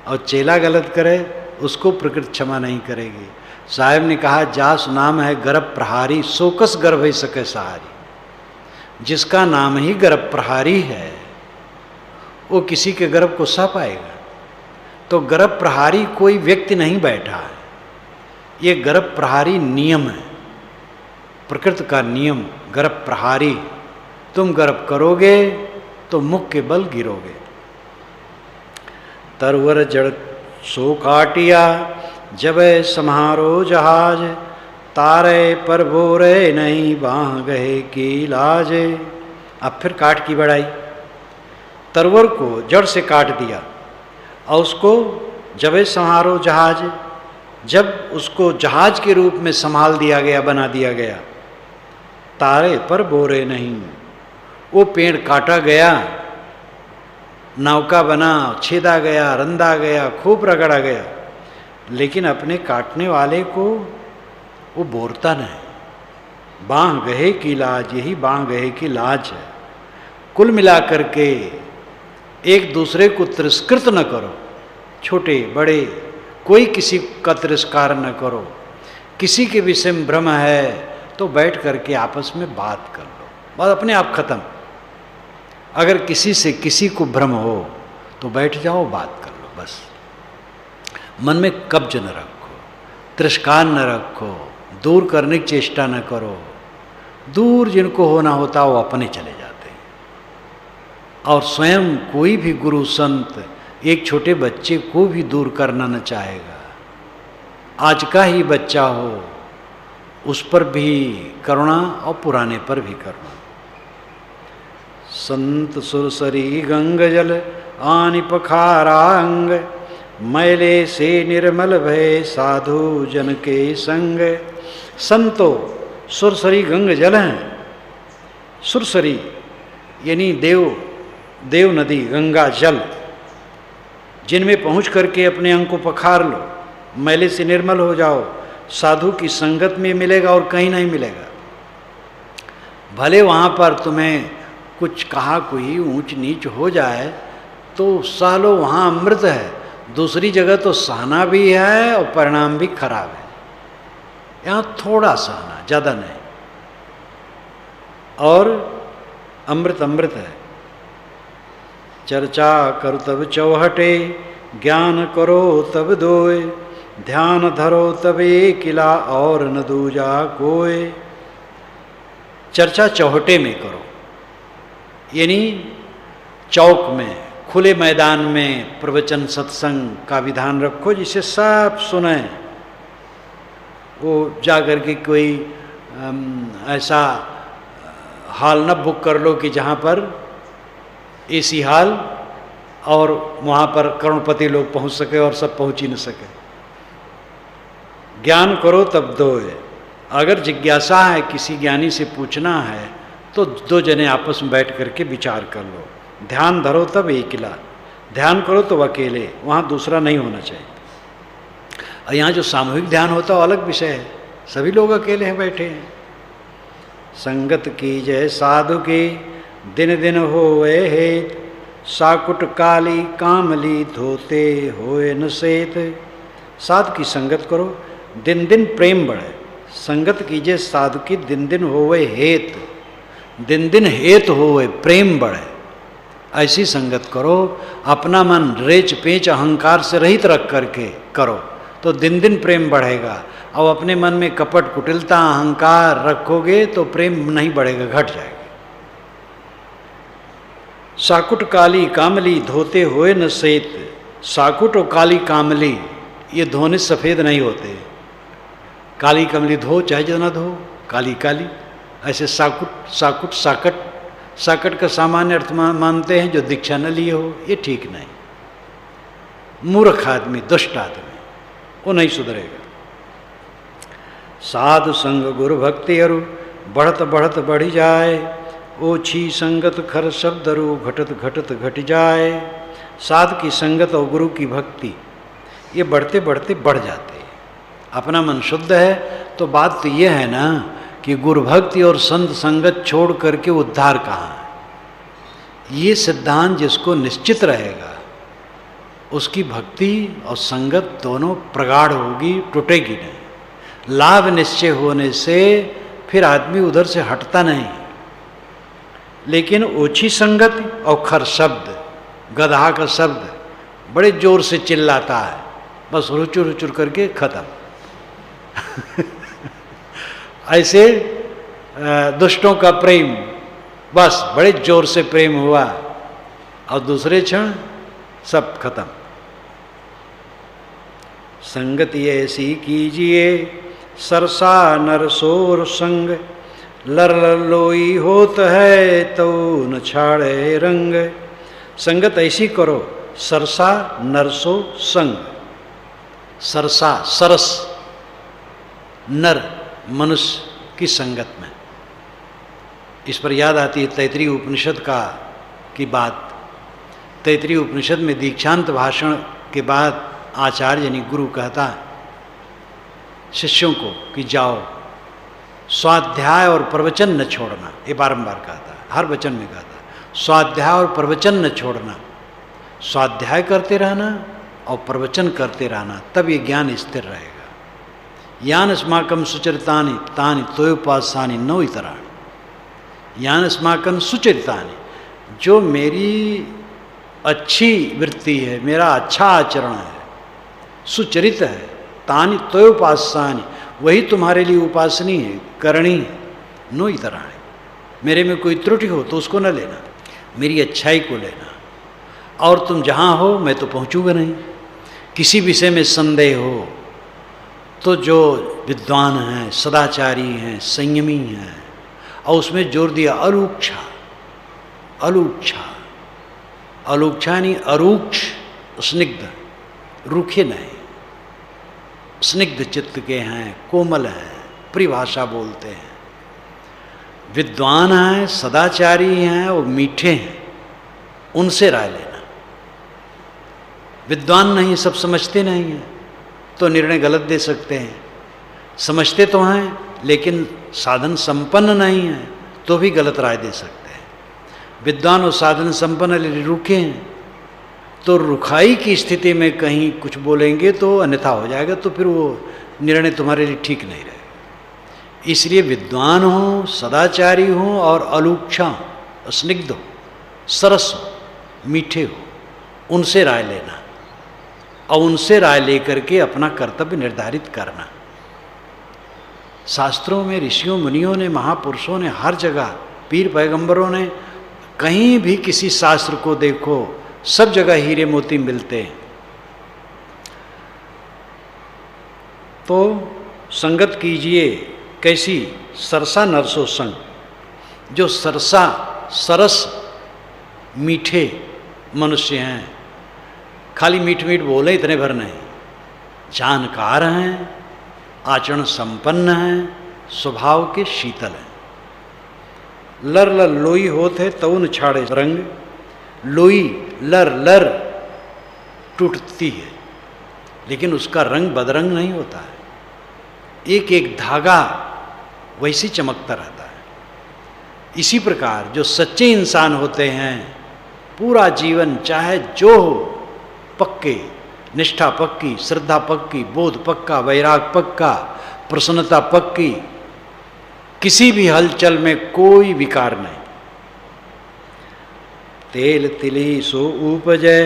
और चेला गलत करे उसको प्रकृति क्षमा नहीं करेगी। साहब ने कहा जास नाम है गर्भ प्रहारी, सोकस गर्भ ही सके सहारी। जिसका नाम ही गर्भ प्रहारी है वो किसी के गर्भ को सह पाएगा। तो गर्भ प्रहारी कोई व्यक्ति नहीं बैठा है, ये गर्भ प्रहारी नियम है, प्रकृति का नियम। गर्भ प्रहारी, तुम गर्भ करोगे तो मुख के बल गिरोगे। तरवर जड़ सो काटिया, जब समारो जहाज, तारे पर बोरे नहीं बाह गए की लाज। अब फिर काट की बढ़ाई, तरवर को जड़ से काट दिया, और उसको जब समारो जहाज, जब उसको जहाज के रूप में संभाल दिया गया, बना दिया गया, तारे पर बोरे नहीं, वो पेड़ काटा गया, नौका बना, छेदा गया, रंधा गया, खूब रगड़ा गया, लेकिन अपने काटने वाले को वो बोरता नहीं। बांह गहे की लाज, यही बांह गहे की लाज है। कुल मिला करके एक दूसरे को तिरस्कृत न करो, छोटे बड़े कोई किसी का तिरस्कार न करो। किसी के विषय में भ्रम है तो बैठ करके आपस में बात कर लो, बस अपने आप खत्म। अगर किसी से किसी को भ्रम हो तो बैठ जाओ, बात कर लो बस। मन में कब्ज न रखो, तिरस्कार न रखो, दूर करने की चेष्टा न करो। दूर जिनको होना होता वो अपने चले जाते हैं। और स्वयं कोई भी गुरु संत एक छोटे बच्चे को भी दूर करना न चाहेगा। आज का ही बच्चा हो उस पर भी करुणा और पुराने पर भी करुणा। संत सुरसरी गंग जल आनि पखारा अंग, मैले से निर्मल भय साधु जन के संग। संतो सुरसरी गंग जल हैं। सुरसरी यानी देव नदी, गंगा जल, जिनमें पहुँच करके अपने अंग को पखार लो, मैले से निर्मल हो जाओ। साधु की संगत में मिलेगा और कहीं नहीं मिलेगा। भले वहाँ पर तुम्हें कुछ कहा कोई ऊंच नीच हो जाए तो सह लो, वहाँ अमृत है। दूसरी जगह तो सहना भी है और परिणाम भी खराब है। यहाँ थोड़ा सहना, ज़्यादा नहीं, और अमृत अमृत है। चर्चा करो तब चौहटे, ज्ञान करो तब दोए, ध्यान धरो तब किला और न दूजा कोय। चर्चा चौहटे में करो, यानी चौक में, खुले मैदान में प्रवचन सत्संग का विधान रखो, जिसे सब सुने। वो जा कर के कोई ऐसा हॉल न बुक कर लो कि जहाँ पर एसी हॉल और वहाँ पर करोड़पति लोग पहुँच सके और सब पहुँच ही न सके। ज्ञान करो तब दो है। अगर जिज्ञासा है, किसी ज्ञानी से पूछना है, तो दो जने आपस में बैठ करके विचार कर लो। ध्यान धरो तब अकेला, ध्यान करो तो अकेले, वहाँ दूसरा नहीं होना चाहिए। और यहाँ जो सामूहिक ध्यान होता है वो अलग विषय है, सभी लोग अकेले हैं बैठे हैं। संगत की जय साधु की दिन दिन होए हेत, साकुट काली कामली धोते होए न सेत। साधु की संगत करो, दिन दिन प्रेम बढ़े। संगत कीजिए साधु की दिन दिन होवे हेत, दिन दिन हेत होवे प्रेम बढ़े। ऐसी संगत करो, अपना मन रेच पेच अहंकार से रहित रख करके करो तो दिन दिन प्रेम बढ़ेगा। और अपने मन में कपट कुटिलता अहंकार रखोगे तो प्रेम नहीं बढ़ेगा, घट जाएगा। साकुट काली कामली धोते हुए न सेत। साकुट और काली कामली ये धोने सफ़ेद नहीं होते। काली कमली धो चाहे जितना धो, काली काली। ऐसे साकुट साकुट साकट, साकट का सामान्य अर्थ मानते हैं जो दीक्षा न लिए हो, ये ठीक नहीं। मूर्ख आदमी, दुष्ट आदमी, वो नहीं सुधरेगा। साधु संग गुरु भक्ति अरु बढ़त बढ़त बढ़ी जाए, ओछी संगत खर शब्द अरु घटत घटत घट जाए। साधु की संगत और गुरु की भक्ति ये बढ़ते बढ़ते बढ़ जाते हैं। अपना मन शुद्ध है तो बात तो ये है ना कि गुरु भक्ति और संत संगत छोड़ करके उद्धार कहाँ है। ये सिद्धांत जिसको निश्चित रहेगा उसकी भक्ति और संगत दोनों प्रगाढ़ होगी, टूटेगी नहीं। लाभ निश्चय होने से फिर आदमी उधर से हटता नहीं। लेकिन ओछी संगत और खर शब्द, गधा का शब्द बड़े जोर से चिल्लाता है, बस रुचुर रुचुर करके खत्म। ऐसे दुष्टों का प्रेम, बस बड़े जोर से प्रेम हुआ और दूसरे क्षण सब खत्म। संगति ऐसी कीजिए सरसा नरसोर संग, लर लोई होत है तो न छाड़े रंग। संगत ऐसी करो सरसा नरसो संग। सरसा सरस नर मनुष्य की संगत में। इस पर याद आती है तैतरीय उपनिषद की बात। तैतरीय उपनिषद में दीक्षांत भाषण के बाद आचार्य यानी गुरु कहता शिष्यों को कि जाओ स्वाध्याय और प्रवचन न छोड़ना। ये बारंबार कहता है, हर वचन में कहता है स्वाध्याय और प्रवचन न छोड़ना। स्वाध्याय करते रहना और प्रवचन करते रहना, तब ये ज्ञान स्थिर रहेगा। यान स्माकम सुचरितानि तानि तोयोपासानि नो इतराणि। यान स्माकम सुचरितानि, जो मेरी अच्छी वृत्ति है, मेरा अच्छा आचरण है, सुचरित है, तानि तोयोपासानि, वही तुम्हारे लिए उपासनी है, करणी है। नो इतराणि, मेरे में कोई त्रुटि हो तो उसको न लेना, मेरी अच्छाई को लेना। और तुम जहाँ हो मैं तो पहुँचूंगा नहीं। किसी विषय में संदेह हो तो जो विद्वान हैं, सदाचारी हैं, संयमी हैं, और उसमें जोर दिया अलूक्षा। अलूक्षा, अलूक्षा यानी अरूक्ष, स्निग्ध, रूखे नहीं, स्निग्ध चित्त के हैं, कोमल हैं, परिभाषा बोलते हैं, विद्वान हैं, सदाचारी हैं और मीठे हैं, उनसे राय लेना। विद्वान नहीं, सब समझते नहीं हैं तो निर्णय गलत दे सकते हैं। समझते तो हैं लेकिन साधन संपन्न नहीं है तो भी गलत राय दे सकते हैं। विद्वान और साधन संपन्न रुके हैं तो रुखाई की स्थिति में कहीं कुछ बोलेंगे तो अन्यथा हो जाएगा, तो फिर वो निर्णय तुम्हारे लिए ठीक नहीं रहेगा। इसलिए विद्वान हो, सदाचारी हो और अलूक्षा, स्निग्ध हो, सरस हो, मीठे हो, उनसे राय लेना और उनसे राय लेकर के अपना कर्तव्य निर्धारित करना। शास्त्रों में ऋषियों मुनियों ने, महापुरुषों ने, हर जगह पीर पैगंबरों ने, कहीं भी किसी शास्त्र को देखो सब जगह हीरे मोती मिलते हैं। तो संगत कीजिए कैसी सरसा नरसो संग, जो सरसा सरस मीठे मनुष्य हैं, खाली मीठ मीठ बोले इतने भर नहीं, जानकार हैं, आचरण संपन्न हैं, स्वभाव के शीतल हैं। लर लर लोई होते तउन छाड़े रंग, लोई लर लर टूटती है लेकिन उसका रंग बदरंग नहीं होता है, एक एक धागा वैसी चमकता रहता है। इसी प्रकार जो सच्चे इंसान होते हैं, पूरा जीवन चाहे जो हो, पक्के, निष्ठा पक्की, श्रद्धा पक्की, बोध पक्का, वैराग पक्का, प्रसन्नता पक्की, किसी भी हलचल में कोई विकार नहीं। तेल तिली सो उपजय,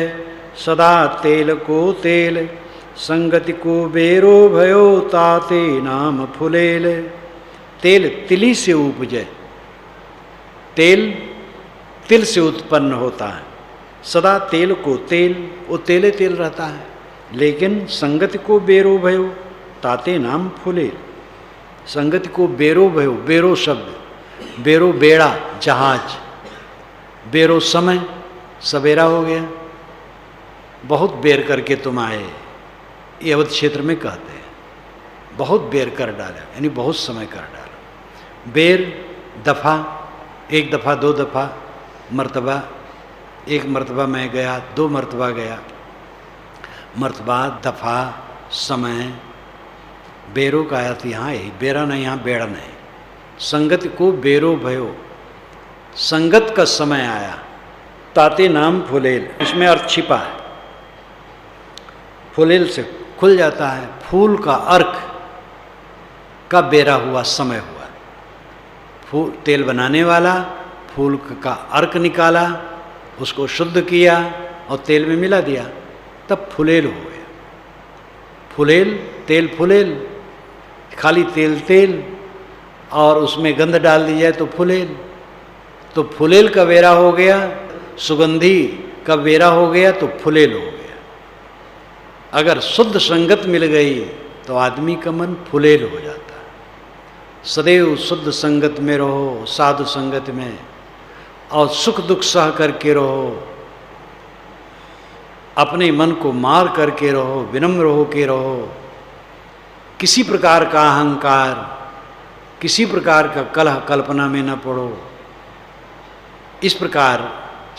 सदा तेल को तेल, संगति को बेरो भयो, ताते नाम फुलेल। तेल तिली से उपजे, तेल तिल से उत्पन्न होता है, सदा तेल को तेल, वो तेले तेल रहता है, लेकिन संगति को बेरो भयो, ताते नाम फुलेल। संगति को बेरो भयो, बेरो शब्द, बेरो बेड़ा जहाज, बेरो समय, सवेरा हो गया, बहुत बेर करके तुम आए, ये अवध क्षेत्र में कहते हैं, बहुत बेर कर डाला, यानी बहुत समय कर डाला। बेर दफ़ा, एक दफ़ा, दो दफ़ा, मर्तबा, एक मर्तबा मैं गया, दो मर्तबा गया, मर्तबा, दफ़ा, समय, बेरो का अर्थ यहाँ यही, बेरा नहीं, यहाँ बेड़ा नहीं। संगत को बेरो भयो, संगत का समय आया, ताते नाम फुलेल, इसमें अर्थ छिपा है। फुलेल से खुल जाता है, फूल का अर्क का बेरा हुआ, समय हुआ। फूल तेल बनाने वाला फूल का अर्क निकाला, उसको शुद्ध किया और तेल में मिला दिया, तब फुलेल हो गया। फुलेल, तेल फुलेल, खाली तेल तेल और उसमें गंध डाल दी जाए तो फुलेल, तो फुलेल का बेरा हो गया, सुगंधी का बेरा हो गया तो फुलेल हो गया। अगर शुद्ध संगत मिल गई तो आदमी का मन फुलेल हो जाता है। सदैव शुद्ध संगत में रहो, साधु संगत में, और सुख दुख सह करके रहो, अपने मन को मार करके रहो, विनम्र हो के रहो, किसी प्रकार का अहंकार, किसी प्रकार का कलह कल्पना में न पड़ो। इस प्रकार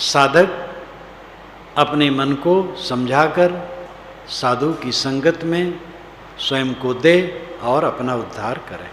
साधक अपने मन को समझाकर साधु की संगत में स्वयं को दे और अपना उद्धार करे।